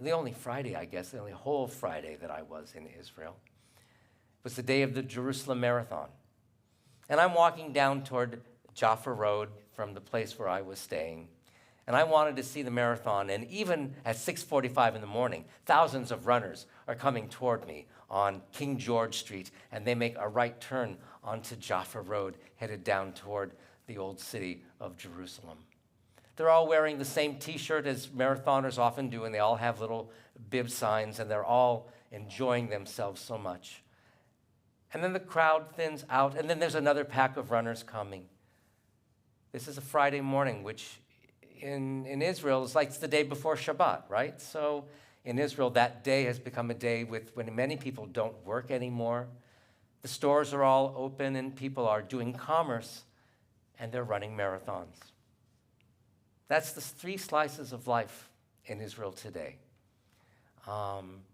the only Friday, I guess, the only whole Friday that I was in Israel. It was the day of the Jerusalem Marathon. And I'm walking down toward Jaffa Road from the place where I was staying. And I wanted to see the marathon. And even at 6:45 in the morning, thousands of runners are coming toward me on King George Street. And they make a right turn onto Jaffa Road, headed down toward the old city of Jerusalem. They're all wearing the same T-shirt as marathoners often do, and they all have little bib signs, and they're all enjoying themselves so much. And then the crowd thins out, and then there's another pack of runners coming. This is a Friday morning, which in Israel is like the day before Shabbat, right? So in Israel, that day has become a day when many people don't work anymore. The stores are all open, and people are doing commerce, and they're running marathons. That's the three slices of life in Israel today. And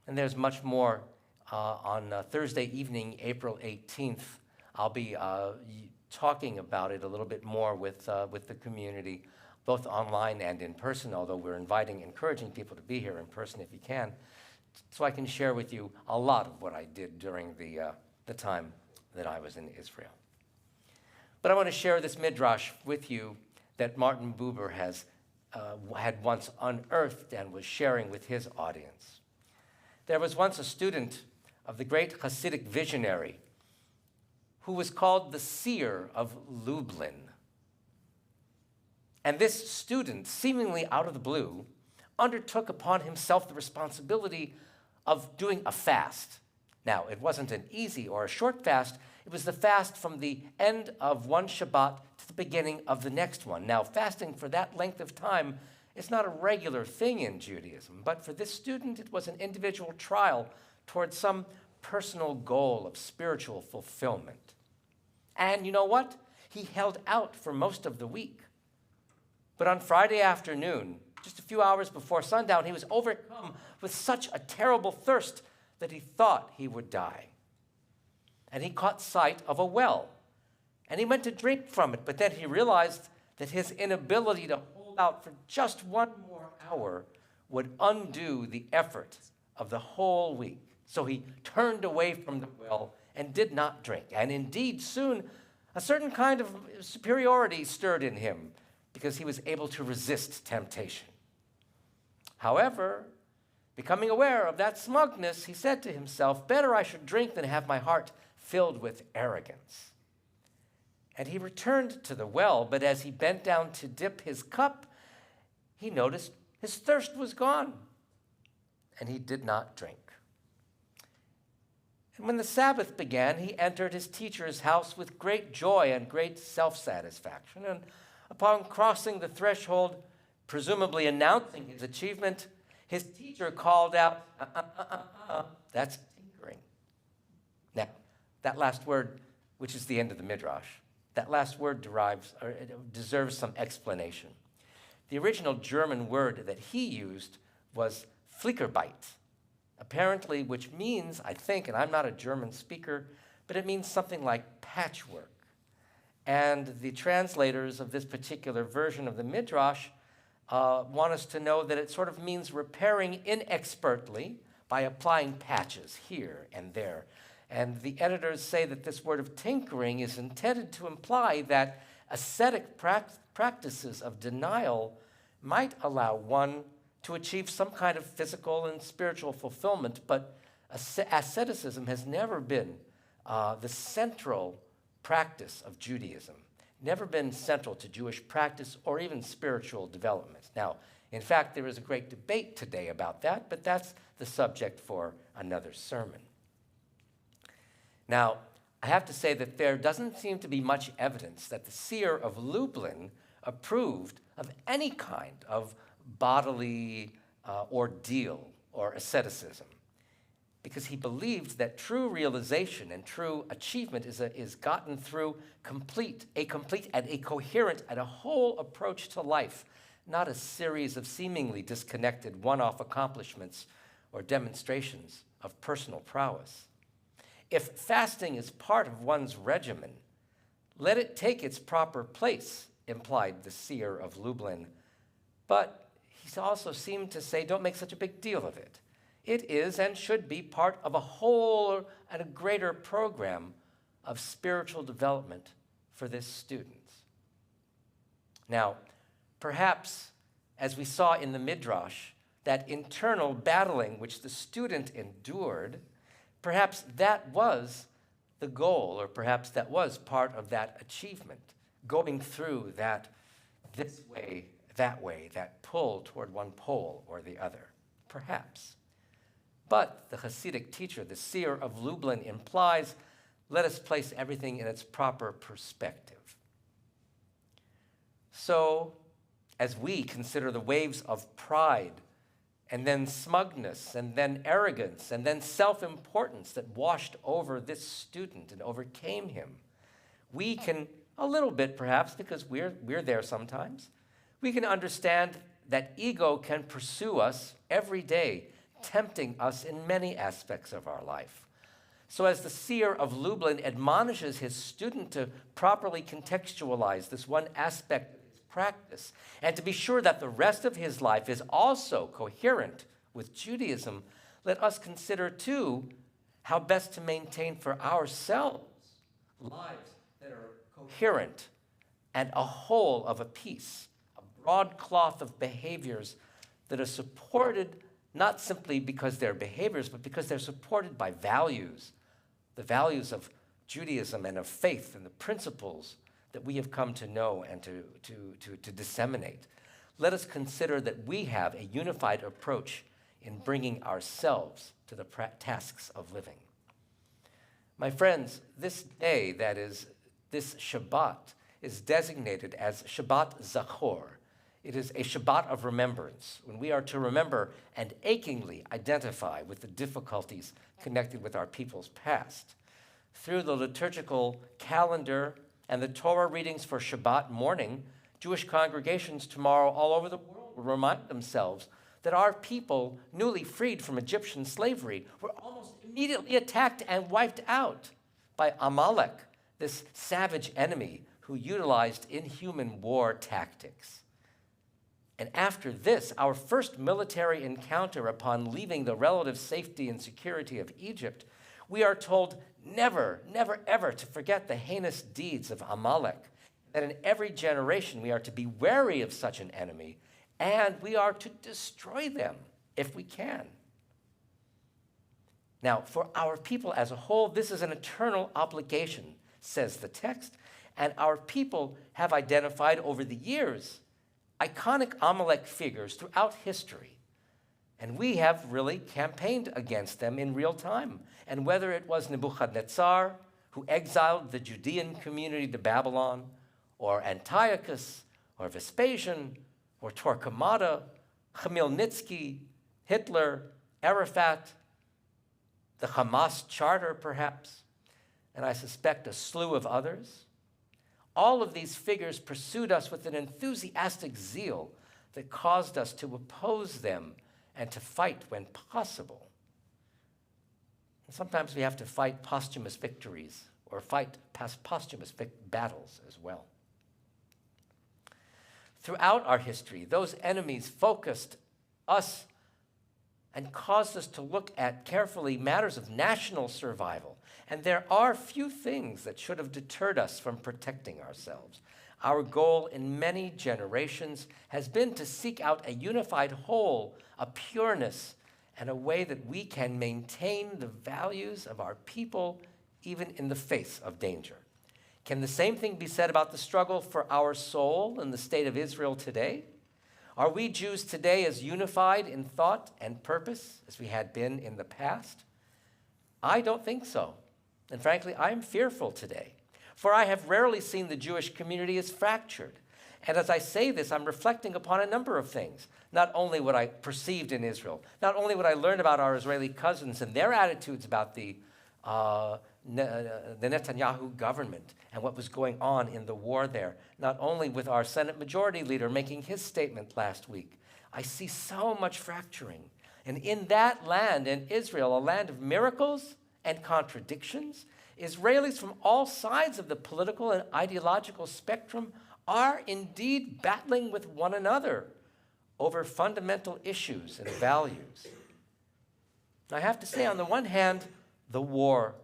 there's much more. On Thursday evening, April 18th, I'll be talking about it a little bit more with the community, both online and in person, although we're encouraging people to be here in person if you can, so I can share with you a lot of what I did during the time that I was in Israel. But I want to share this midrash with you that Martin Buber had once unearthed and was sharing with his audience. There was once a student of the great Hasidic visionary who was called the seer of Lublin. And this student, seemingly out of the blue, undertook upon himself the responsibility of doing a fast. Now, it wasn't an easy or a short fast. It was the fast from the end of one Shabbat to the beginning of the next one. Now, fasting for that length of time is not a regular thing in Judaism, but for this student, it was an individual trial towards some personal goal of spiritual fulfillment. And you know what? He held out for most of the week. But on Friday afternoon, just a few hours before sundown, he was overcome with such a terrible thirst that he thought he would die. And he caught sight of a well, and he went to drink from it, but then he realized that his inability to hold out for just one more hour would undo the effort of the whole week. So he turned away from the well and did not drink. And indeed, soon, a certain kind of superiority stirred in him because he was able to resist temptation. However, becoming aware of that smugness, he said to himself, "Better I should drink than have my heart filled with arrogance. And he returned to the well, but as he bent down to dip his cup, he noticed his thirst was gone, and he did not drink. And when the Sabbath began, he entered his teacher's house with great joy and great self-satisfaction. And upon crossing the threshold, presumably announcing his achievement, his teacher called out, that's tinkering. Now, that last word, which is the end of the Midrash, that last word deserves some explanation. The original German word that he used was Flickerbeit, apparently, which means, I think, and I'm not a German speaker, but it means something like patchwork. And the translators of this particular version of the Midrash want us to know that it sort of means repairing inexpertly by applying patches here and there. And the editors say that this word of tinkering is intended to imply that ascetic practices of denial might allow one to achieve some kind of physical and spiritual fulfillment, but asceticism has never been the central practice of Judaism, never been central to Jewish practice or even spiritual development. Now, in fact, there is a great debate today about that, but that's the subject for another sermon. Now, I have to say that there doesn't seem to be much evidence that the seer of Lublin approved of any kind of bodily ordeal or asceticism, because he believed that true realization and true achievement is gotten through a complete and a coherent and a whole approach to life, not a series of seemingly disconnected one-off accomplishments or demonstrations of personal prowess. If fasting is part of one's regimen, let it take its proper place, implied the seer of Lublin. But he also seemed to say, don't make such a big deal of it. It is and should be part of a whole and a greater program of spiritual development for this student. Now, perhaps, as we saw in the Midrash, that internal battling which the student endured, perhaps that was the goal, or perhaps that was part of that achievement, going through that this way, that pull toward one pole or the other, perhaps. But the Hasidic teacher, the seer of Lublin, implies, let us place everything in its proper perspective. So, as we consider the waves of pride, and then smugness, and then arrogance, and then self-importance that washed over this student and overcame him, we can, a little bit perhaps, because we're there sometimes, we can understand that ego can pursue us every day, tempting us in many aspects of our life. So as the seer of Lublin admonishes his student to properly contextualize this one aspect practice, and to be sure that the rest of his life is also coherent with Judaism, let us consider, too, how best to maintain for ourselves lives that are coherent and a whole of a piece, a broadcloth of behaviors that are supported not simply because they're behaviors, but because they're supported by values, the values of Judaism and of faith and the principles that we have come to know and to disseminate. Let us consider that we have a unified approach in bringing ourselves to the tasks of living. My friends, this day, that is, this Shabbat, is designated as Shabbat Zachor. It is a Shabbat of remembrance, when we are to remember and achingly identify with the difficulties connected with our people's past. Through the liturgical calendar and the Torah readings for Shabbat morning, Jewish congregations tomorrow all over the world will remind themselves that our people, newly freed from Egyptian slavery, were almost immediately attacked and wiped out by Amalek, this savage enemy who utilized inhuman war tactics. And after this, our first military encounter upon leaving the relative safety and security of Egypt, we are told never, never, ever to forget the heinous deeds of Amalek, that in every generation we are to be wary of such an enemy, and we are to destroy them if we can. Now, for our people as a whole, this is an eternal obligation, says the text, and our people have identified over the years iconic Amalek figures throughout history. And we have really campaigned against them in real time. And whether it was Nebuchadnezzar, who exiled the Judean community to Babylon, or Antiochus, or Vespasian, or Torquemada, Khmelnytsky, Hitler, Arafat, the Hamas charter perhaps, and I suspect a slew of others, all of these figures pursued us with an enthusiastic zeal that caused us to oppose them and to fight when possible. And sometimes we have to fight posthumous victories or fight posthumous battles as well. Throughout our history, those enemies focused us and caused us to look at carefully matters of national survival. And there are few things that should have deterred us from protecting ourselves. Our goal in many generations has been to seek out a unified whole, a pureness, and a way that we can maintain the values of our people even in the face of danger. Can the same thing be said about the struggle for our soul in the state of Israel today? Are we Jews today as unified in thought and purpose as we had been in the past? I don't think so. And frankly, I'm fearful today, for I have rarely seen the Jewish community as fractured. And as I say this, I'm reflecting upon a number of things. Not only what I perceived in Israel, not only what I learned about our Israeli cousins and their attitudes about the Netanyahu government and what was going on in the war there, not only with our Senate Majority Leader making his statement last week. I see so much fracturing. And in that land, in Israel, a land of miracles and contradictions, Israelis from all sides of the political and ideological spectrum are indeed battling with one another over fundamental issues and values. I have to say, on the one hand, the war,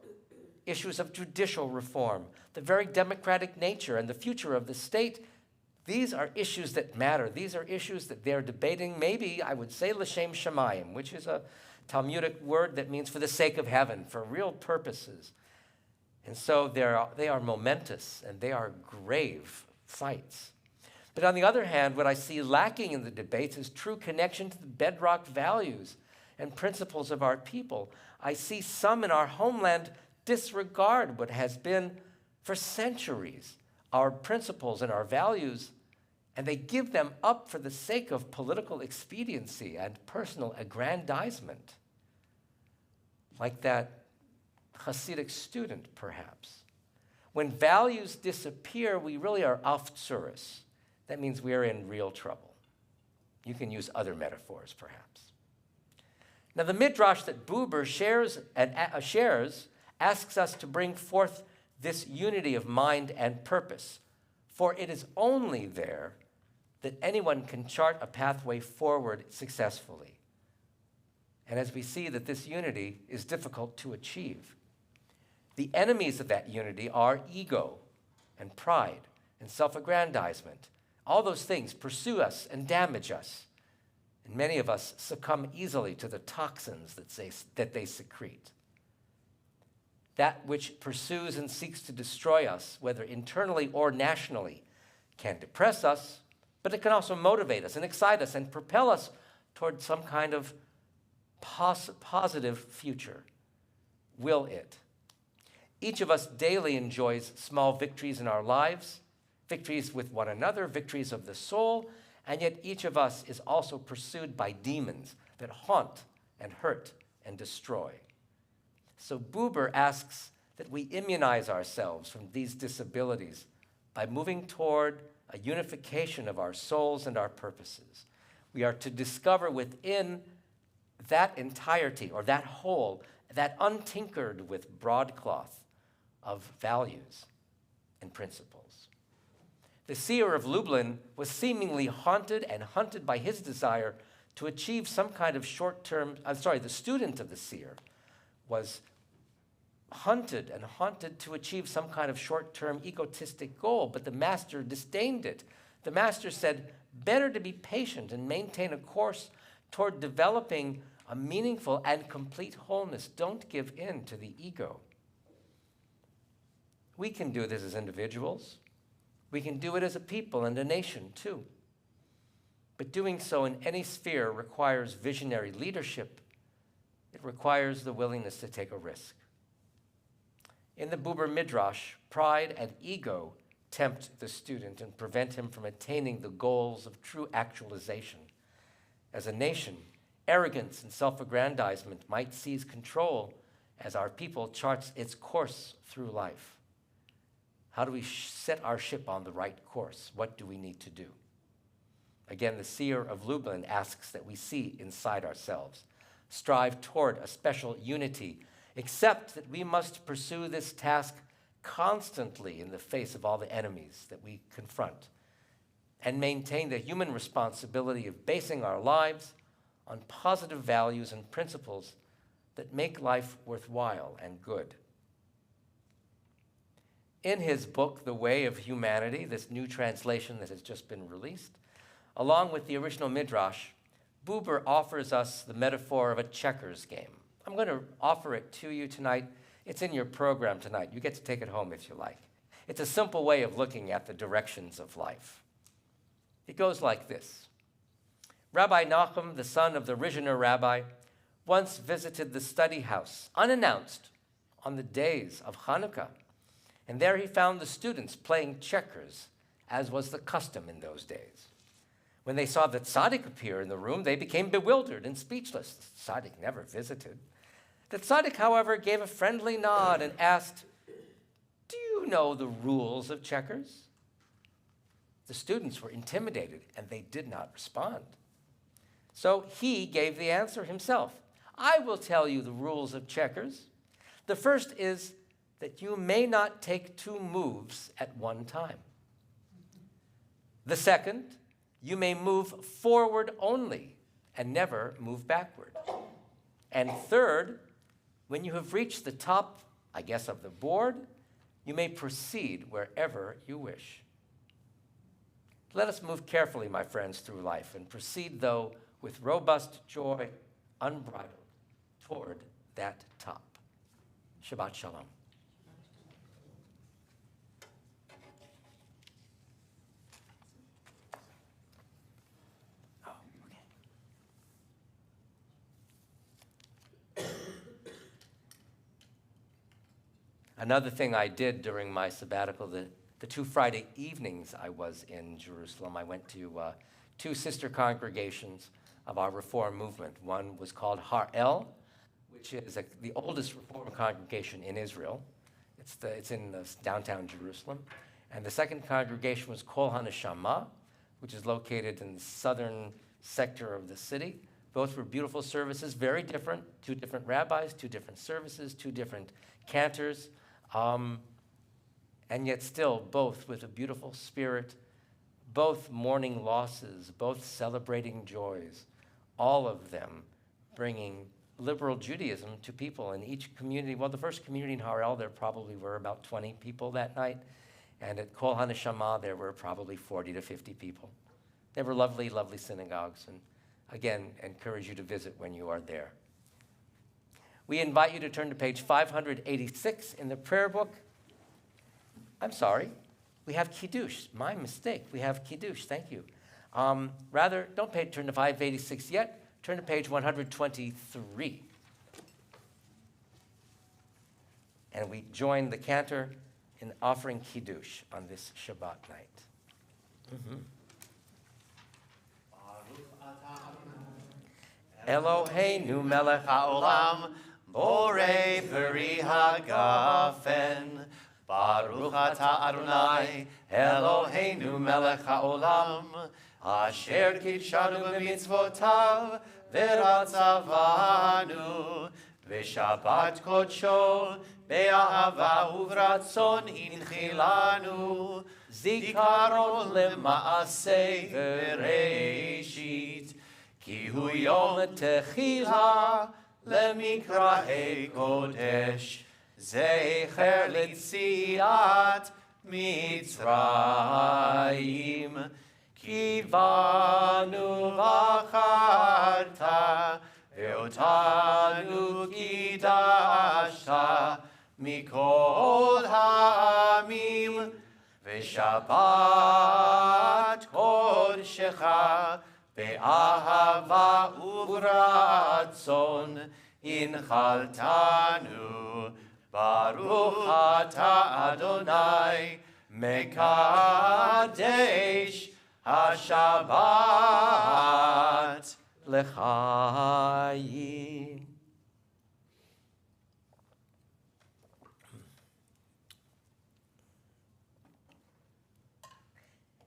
issues of judicial reform, the very democratic nature and the future of the state, these are issues that matter. These are issues that they're debating, maybe I would say l'shem shamayim, which is a Talmudic word that means for the sake of heaven, for real purposes. And so they are momentous and they are grave fights. But on the other hand, what I see lacking in the debates is true connection to the bedrock values and principles of our people. I see some in our homeland disregard what has been for centuries our principles and our values, and they give them up for the sake of political expediency and personal aggrandizement. Like that Hasidic student, perhaps. When values disappear, we really are afzuris. That means we are in real trouble. You can use other metaphors, perhaps. Now, the midrash that Buber shares asks us to bring forth this unity of mind and purpose, for it is only there that anyone can chart a pathway forward successfully. And as we see that this unity is difficult to achieve. The enemies of that unity are ego and pride and self-aggrandizement. All those things pursue us and damage us. And many of us succumb easily to the toxins that they secrete. That which pursues and seeks to destroy us, whether internally or nationally, can depress us, but it can also motivate us and excite us and propel us toward some kind of positive future. Will it? Each of us daily enjoys small victories in our lives, victories with one another, victories of the soul, and yet each of us is also pursued by demons that haunt and hurt and destroy. So Buber asks that we immunize ourselves from these disabilities by moving toward a unification of our souls and our purposes. We are to discover within that entirety or that whole, that untinkered with broadcloth of values and principles. The seer of Lublin was seemingly haunted and hunted by his desire to achieve some kind of the student of the seer was hunted and haunted to achieve some kind of short-term egotistic goal, but the master disdained it. The master said, better to be patient and maintain a course toward developing a meaningful and complete wholeness. Don't give in to the ego. We can do this as individuals. We can do it as a people and a nation, too. But doing so in any sphere requires visionary leadership. It requires the willingness to take a risk. In the Buber Midrash, pride and ego tempt the student and prevent him from attaining the goals of true actualization. As a nation, arrogance and self-aggrandizement might seize control as our people charts its course through life. How do we set our ship on the right course? What do we need to do? Again, the seer of Lublin asks that we see inside ourselves, strive toward a special unity, except that we must pursue this task constantly in the face of all the enemies that we confront, and maintain the human responsibility of basing our lives on positive values and principles that make life worthwhile and good. In his book, The Way of Humanity, this new translation that has just been released, along with the original Midrash, Buber offers us the metaphor of a checkers game. I'm going to offer it to you tonight. It's in your program tonight. You get to take it home if you like. It's a simple way of looking at the directions of life. It goes like this. Rabbi Nachum, the son of the Rizhiner rabbi, once visited the study house, unannounced, on the days of Hanukkah. And there he found the students playing checkers, as was the custom in those days. When they saw the tzaddik appear in the room, they became bewildered and speechless. The tzaddik never visited. The tzaddik, however, gave a friendly nod and asked, "Do you know the rules of checkers?" The students were intimidated, and they did not respond. So he gave the answer himself. "I will tell you the rules of checkers. The first is that you may not take two moves at one time. The second, you may move forward only and never move backward. And third, when you have reached the top, of the board, you may proceed wherever you wish." Let us move carefully, my friends, through life and proceed, though, with robust joy, unbridled, toward that top. Shabbat Shalom. Another thing I did during my sabbatical, the 2 Friday evenings I was in Jerusalem, I went to 2 sister congregations of our Reform movement. One was called Har El, which is the oldest Reform congregation in Israel. It's in downtown Jerusalem. And the second congregation was Kol HaNeshama, which is located in the southern sector of the city. Both were beautiful services, very different, 2 different rabbis, 2 different services, 2 different cantors. And yet still both with a beautiful spirit, both mourning losses, both celebrating joys, all of them bringing liberal Judaism to people in each community. Well, the first community in Harel, there probably were about 20 people that night. And at Kol HaNeshama, there were probably 40 to 50 people. They were lovely, lovely synagogues. And again, encourage you to visit when you are there. We invite you to turn to page 586 in the prayer book. I'm sorry, we have Kiddush. My mistake, we have Kiddush, thank you. Rather, don't turn to 586 yet, turn to page 123. And we join the cantor in offering Kiddush on this Shabbat night. Eloheinu melech haolam, borei peri hagafen. Baruch atah Adonai, Eloheinu melech haolam, asher kidshanu b'mitzvotav, v'ratzavanu, v'shabbat kodsho, be'ahava uvratzon inchilanu, zikaron lema'aseh v'reishit, ki hu yom techila, lemikraei kodesh, Zecher litziat Mitzrayim, Kivanu v'acharta, ve'otanu kidashta, mikol ha'amim, ve'shabbat kodshecha, ve'ahava uvratzon, inchaltanu, baruch ata Adonai, mekadesh HaShabbat L'chaim.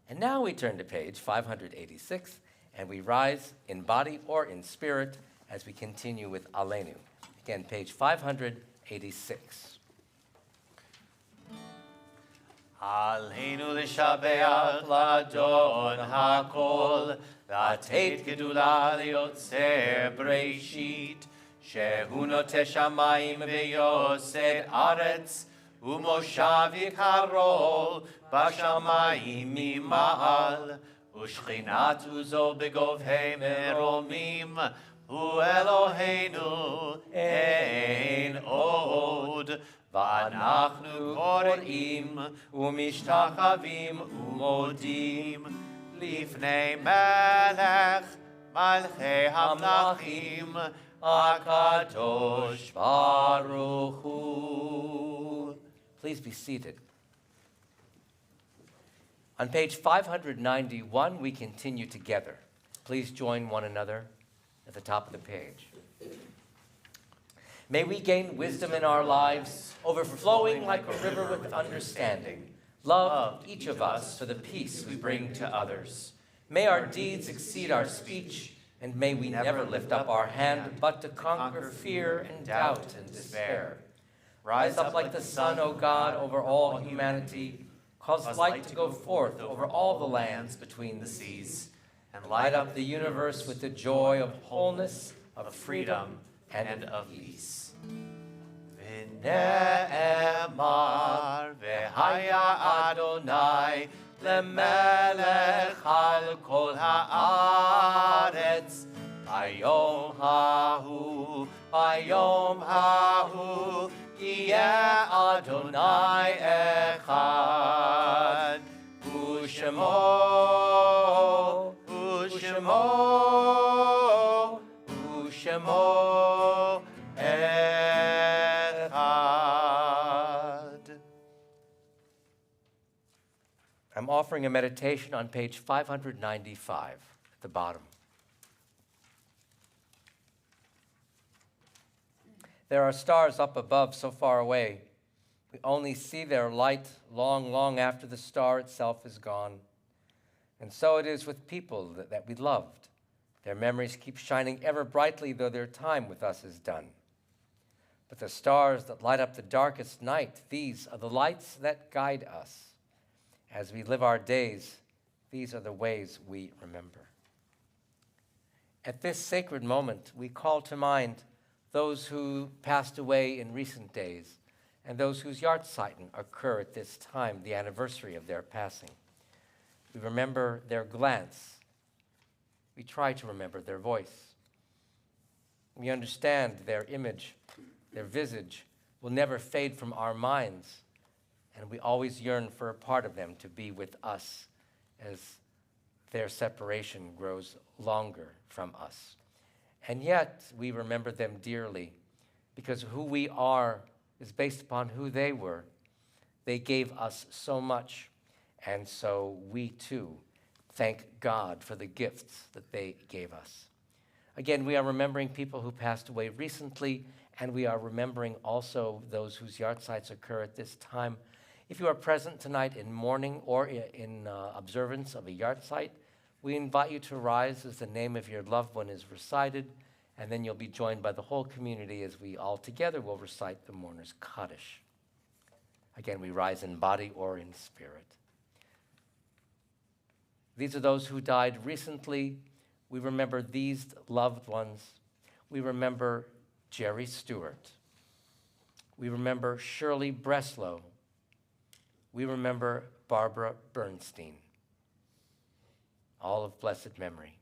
And now we turn to page 586, and we rise in body or in spirit as we continue with Aleinu. Again, page 586. Aleinu l'shabeach l'Adon hakol, לתת גדולה ליוצר בראשית, שהוא נוטה שמיים ויוסד ארץ, ומושב יקרו בשמיים ממעל, ושכינת עוזו בגובהי מרומים, הוא אלוהינו אין עוד. ואנחנו קוראים ומשתחווים ומודים לפני מלך מלכי המלכים הקדוש ברוך הוא. Please be seated. On page 591, we continue together. Please join one another at the top of the page. May we gain wisdom in our lives, overflowing like a river with understanding. Love each of us for the peace we bring to others. May our deeds exceed our speech, and may we never lift up our hand but to conquer fear and doubt and despair. Rise up like the sun, O God, over all humanity. Cause light to go forth over all the lands between the seas, and light up the universe with the joy of wholeness, of freedom, and of peace. ונאמר והיה אדוני למלך על כל הארץ ביום ההוא יהיה אדוני אחד ושמו I'm offering a meditation on page 595 at the bottom. There are stars up above so far away. We only see their light long, long after the star itself is gone. And so it is with people that we loved. Their memories keep shining ever brightly, though their time with us is done. But the stars that light up the darkest night, these are the lights that guide us. As we live our days, these are the ways we remember. At this sacred moment, we call to mind those who passed away in recent days and those whose Jahrzeiten occur at this time, the anniversary of their passing. We remember their glance. We try to remember their voice. We understand their image, their visage will never fade from our minds, and we always yearn for a part of them to be with us as their separation grows longer from us. And yet, we remember them dearly because who we are is based upon who they were. They gave us so much, and so we too thank God for the gifts that they gave us. Again, we are remembering people who passed away recently, and we are remembering also those whose Jahrzeits occur at this time. If you are present tonight in mourning or in observance of a Jahrzeit, we invite you to rise as the name of your loved one is recited, and then you'll be joined by the whole community as we all together will recite the mourner's Kaddish. Again, we rise in body or in spirit. These are those who died recently. We remember these loved ones. We remember Jerry Stewart. We remember Shirley Breslow. We remember Barbara Bernstein. all of blessed memory.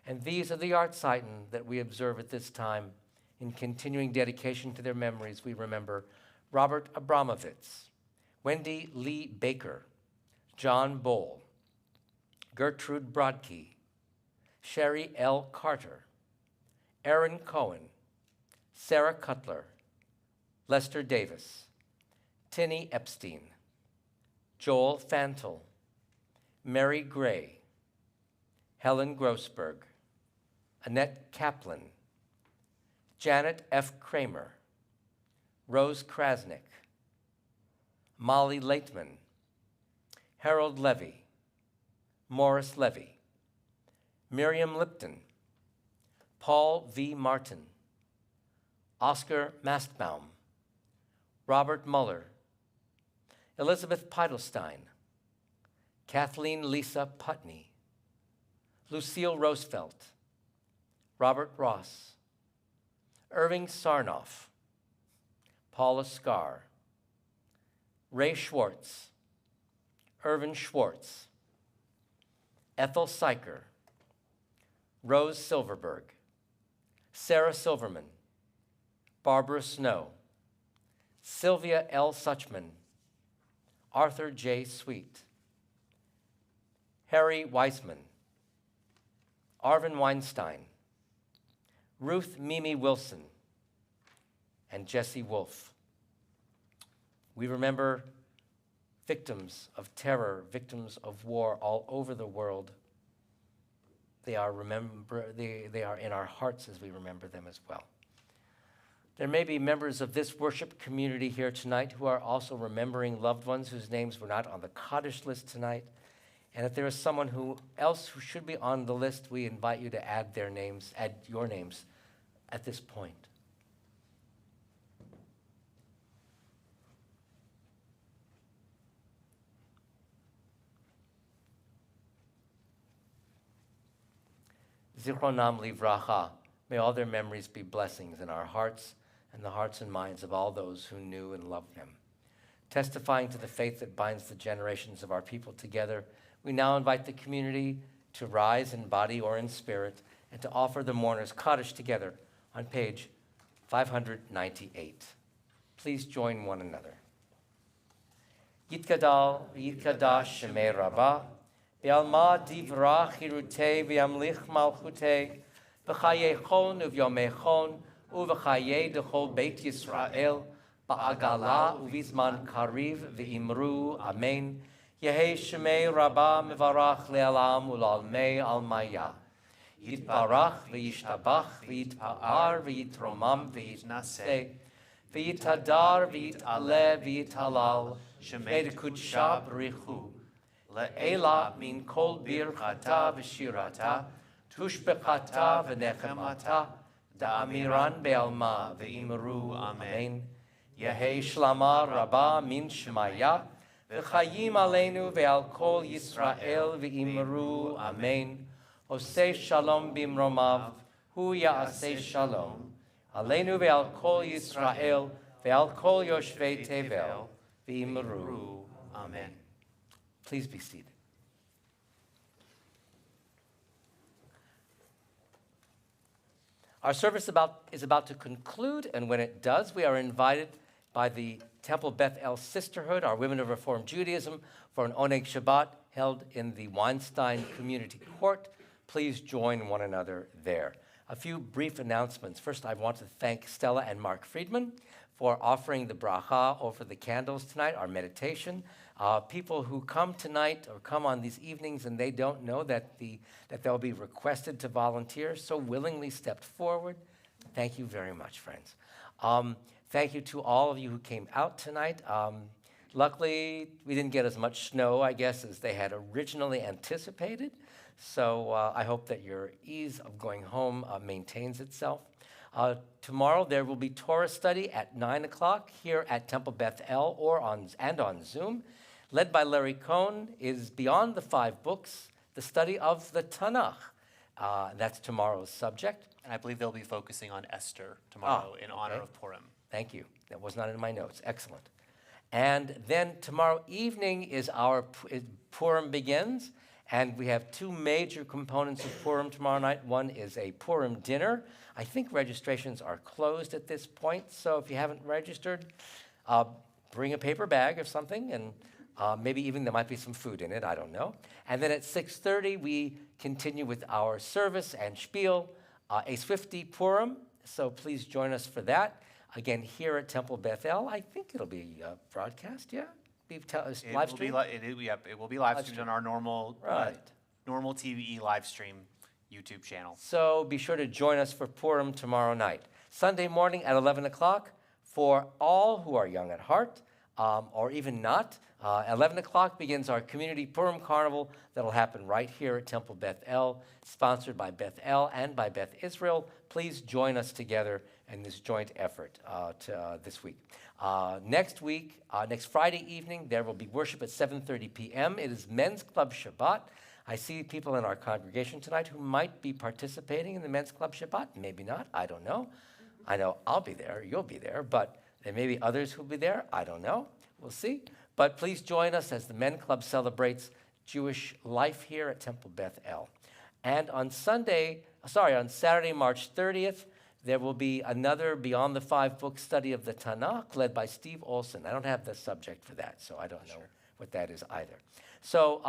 And these are the Artzeiten that we observe at this time. In continuing dedication to their memories, we remember Robert Abramovitz, Wendy Lee Baker, John Bowl, Gertrude Brodke, Sherry L. Carter, Aaron Cohen, Sarah Cutler, Lester Davis, Tinny Epstein, Joel Fantel, Mary Gray, Helen Grossberg, Annette Kaplan, Janet F. Kramer, Rose Krasnick, Molly Laitman, Harold Levy, Morris Levy, Miriam Lipton, Paul V. Martin, Oscar Mastbaum, Robert Muller, Elizabeth Peidelstein, Kathleen Lisa Putney, Lucille Roosevelt, Robert Ross, Irving Sarnoff, Paula Scar, Ray Schwartz, Irvin Schwartz, Ethel Syker, Rose Silverberg, Sarah Silverman, Barbara Snow, Sylvia L. Suchman, Arthur J. Sweet, Harry Weissman, Arvin Weinstein, Ruth Mimi Wilson, and Jesse Wolfe. We remember victims of terror, victims of war all over the world. They are in our hearts as we remember them as well. There may be members of this worship community here tonight who are also remembering loved ones whose names were not on the Kaddish list tonight. And if there is someone else who should be on the list, we invite you to add your names at this point. Zichronam livracha. May all their memories be blessings in our hearts and the hearts and minds of all those who knew and loved them. Testifying to the faith that binds the generations of our people together, we now invite the community to rise in body or in spirit and to offer the mourners Kaddish together on page 598. Please join one another. Yitkadal v'yitkadash shemei Rabbah, v'alma divra chirutei v'yamlich malchutei, v'chayechon uvyomechon uv'chayei dechol Beit Yisrael, ba'agala uvizman kariv v'imru amen. Yehei shemei Rabbah mevarach le'alam u'lalmei almaya. Yitbarach v'yishtabach v'yitpa'ar v'yitromam v'yitnaseh v'yitadar v'yitaleh v'yitalal shemei dekudsha b'richu le'ela min kol birchata v'shirata tushbechata v'nechemata da'amiran be'alma v'imru amen. Yehei shlama Rabbah min shemaya v'chayim aleinu ve'al kol Yisrael v'imru amen. Oseh shalom bimromav, hu ya'aseh shalom. Aleinu ve'al kol Yisrael, ve'al kol yoshvei tevel, v'imru. Amen. Please be seated. Our service is about to conclude, and when it does, we are invited by the Temple Beth El Sisterhood, our Women of Reformed Judaism, for an Oneg Shabbat held in the Weinstein Community Court. Please join one another there. A few brief announcements. First, I want to thank Stella and Mark Friedman for offering the bracha over the candles tonight, our meditation. People who come tonight or come on these evenings and they don't know that they'll be requested to volunteer, so willingly stepped forward. Thank you very much, friends. Thank you to all of you who came out tonight. Luckily, we didn't get as much snow, I guess, as they had originally anticipated. So I hope that your ease of going home maintains itself. Tomorrow there will be Torah study at 9 o'clock here at Temple Beth El and on Zoom. Led by Larry Cohn is Beyond the Five Books, the study of the Tanakh. That's tomorrow's subject. And I believe they'll be focusing on Esther tomorrow in honor of Purim. Thank you. That was not in my notes. Excellent. And then tomorrow evening is Purim begins. And we have two major components of Purim tomorrow night. One is a Purim dinner. I think registrations are closed at this point, so if you haven't registered, bring a paper bag or something, and maybe even there might be some food in it, I don't know. And then at 6:30, we continue with our service and spiel, a Swifty Purim, so please join us for that. Again, here at Temple Bethel, I think it'll be broadcast, yeah? Live stream? It will be live streamed on our normal, Right. normal TVE live stream YouTube channel. So be sure to join us for Purim tomorrow night. Sunday morning at 11 o'clock for all who are young at heart, or even not. 11 o'clock begins our community Purim Carnival that'll happen right here at Temple Bethel, sponsored by Bethel and by Beth Israel. Please join us together in this joint effort this week. Next Friday evening, there will be worship at 7:30 p.m. It is Men's Club Shabbat. I see people in our congregation tonight who might be participating in the Men's Club Shabbat. Maybe not, I don't know. I know I'll be there, you'll be there, but there may be others who'll be there, I don't know. We'll see. But please join us as the Men Club celebrates Jewish life here at Temple Bethel. And on Saturday, March 30th, there will be another Beyond the Five book study of the Tanakh led by Steve Olson. I don't have the subject for that, so I don't know what that is either. So,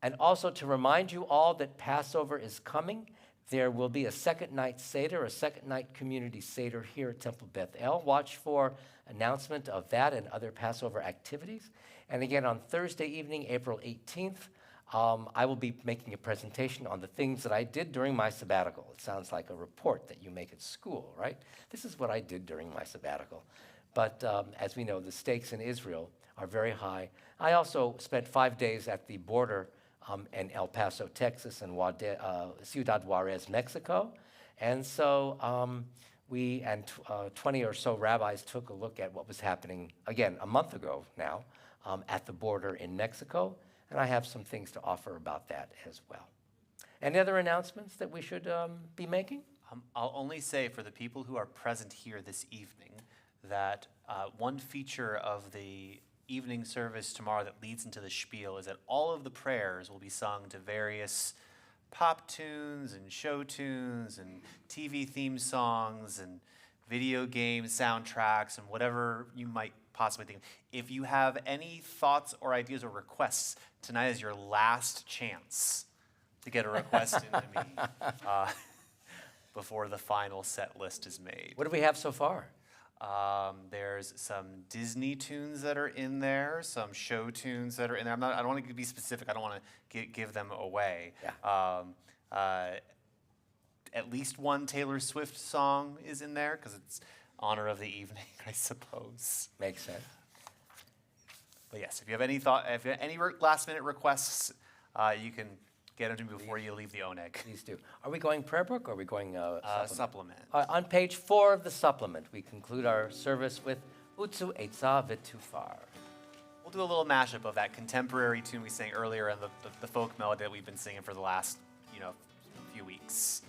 and also to remind you all that Passover is coming. There will be a second night Seder, a second night community Seder here at Temple Bethel. Watch for announcement of that and other Passover activities. And again, on Thursday evening, April 18th, I will be making a presentation on the things that I did during my sabbatical. It sounds like a report that you make at school, right? This is what I did during my sabbatical. But as we know, the stakes in Israel are very high. I also spent 5 days at the border in El Paso, Texas, and Ciudad Juarez, Mexico. And so we and 20 or so rabbis took a look at what was happening, again, a month ago now, at the border in Mexico. And I have some things to offer about that as well. Any other announcements that we should be making? I'll only say for the people who are present here this evening that one feature of the evening service tomorrow that leads into the spiel is that all of the prayers will be sung to various pop tunes and show tunes and TV theme songs and video game soundtracks and whatever you might possibly think. If you have any thoughts or ideas or requests, tonight is your last chance to get a request into me before the final set list is made. What do we have so far? There's some Disney tunes that are in there, some show tunes that are in there. I don't want to be specific. I don't want to give them away. Yeah. At least one Taylor Swift song is in there because it's honor of the evening, I suppose. Makes sense. But yes, if you have any last-minute requests, you can get them to me before you leave the Oneg. Please do. Are we going prayer book or are we going Supplement? On page 4 of the supplement, we conclude our service with Utsu Eitza V'Tufar. We'll do a little mashup of that contemporary tune we sang earlier and the folk melody that we've been singing for the last, few weeks.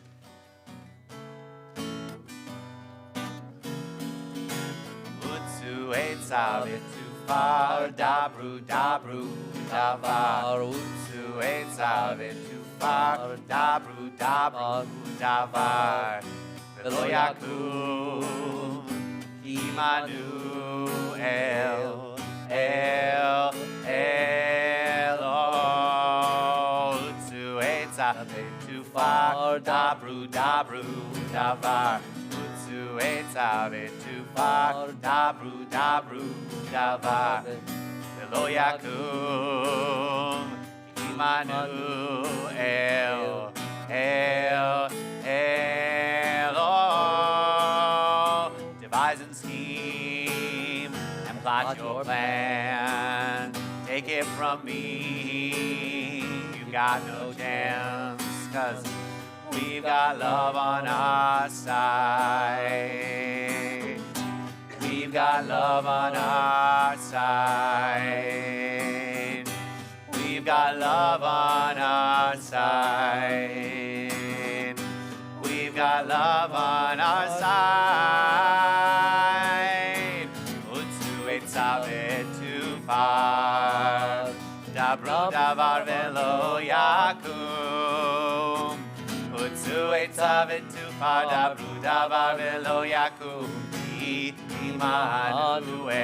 Utsu Eitza V'Tufar, Dabru, Dabru, Davar. Utsu Eitza V'Tufar, Dabru, Dabru, Davar. V'lo yakum Immanuel, El, Utsu Eitza V'Tufar, Dabru, Dabru, Davar. Utsu Eitza V'Tufar, Dabru, Dabru, Davar. V'lo yakum Immanuel, El, devise and scheme and plot your plan. Take it from me, you've got no chance, 'cause we've got love on our side. We've got love on our side. We've got love on our side. We've got love on our side. Utsu Eitza V'Tufar, Dabru, Davar, V'lo yakum. Utsu etzav etufa dabru davar velo yakum. Immanuel.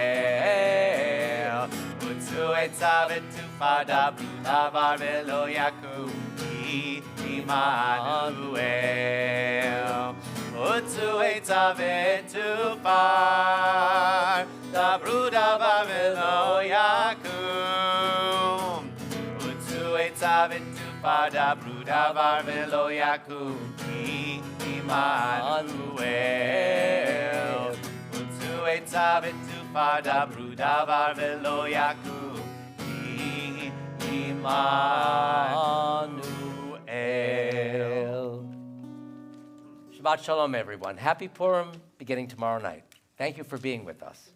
Utsu etzav etufa dabru davar velo yakum. Immanuel. Utsu etzav etufar dabru davar velo yakum. Utsu etzav etufar dabru davar velo yakum. Immanuel. Utsu etzav etufar dabru davar velo yakum. Immanuel. Shabbat Shalom, everyone. Happy Purim beginning tomorrow night. Thank you for being with us.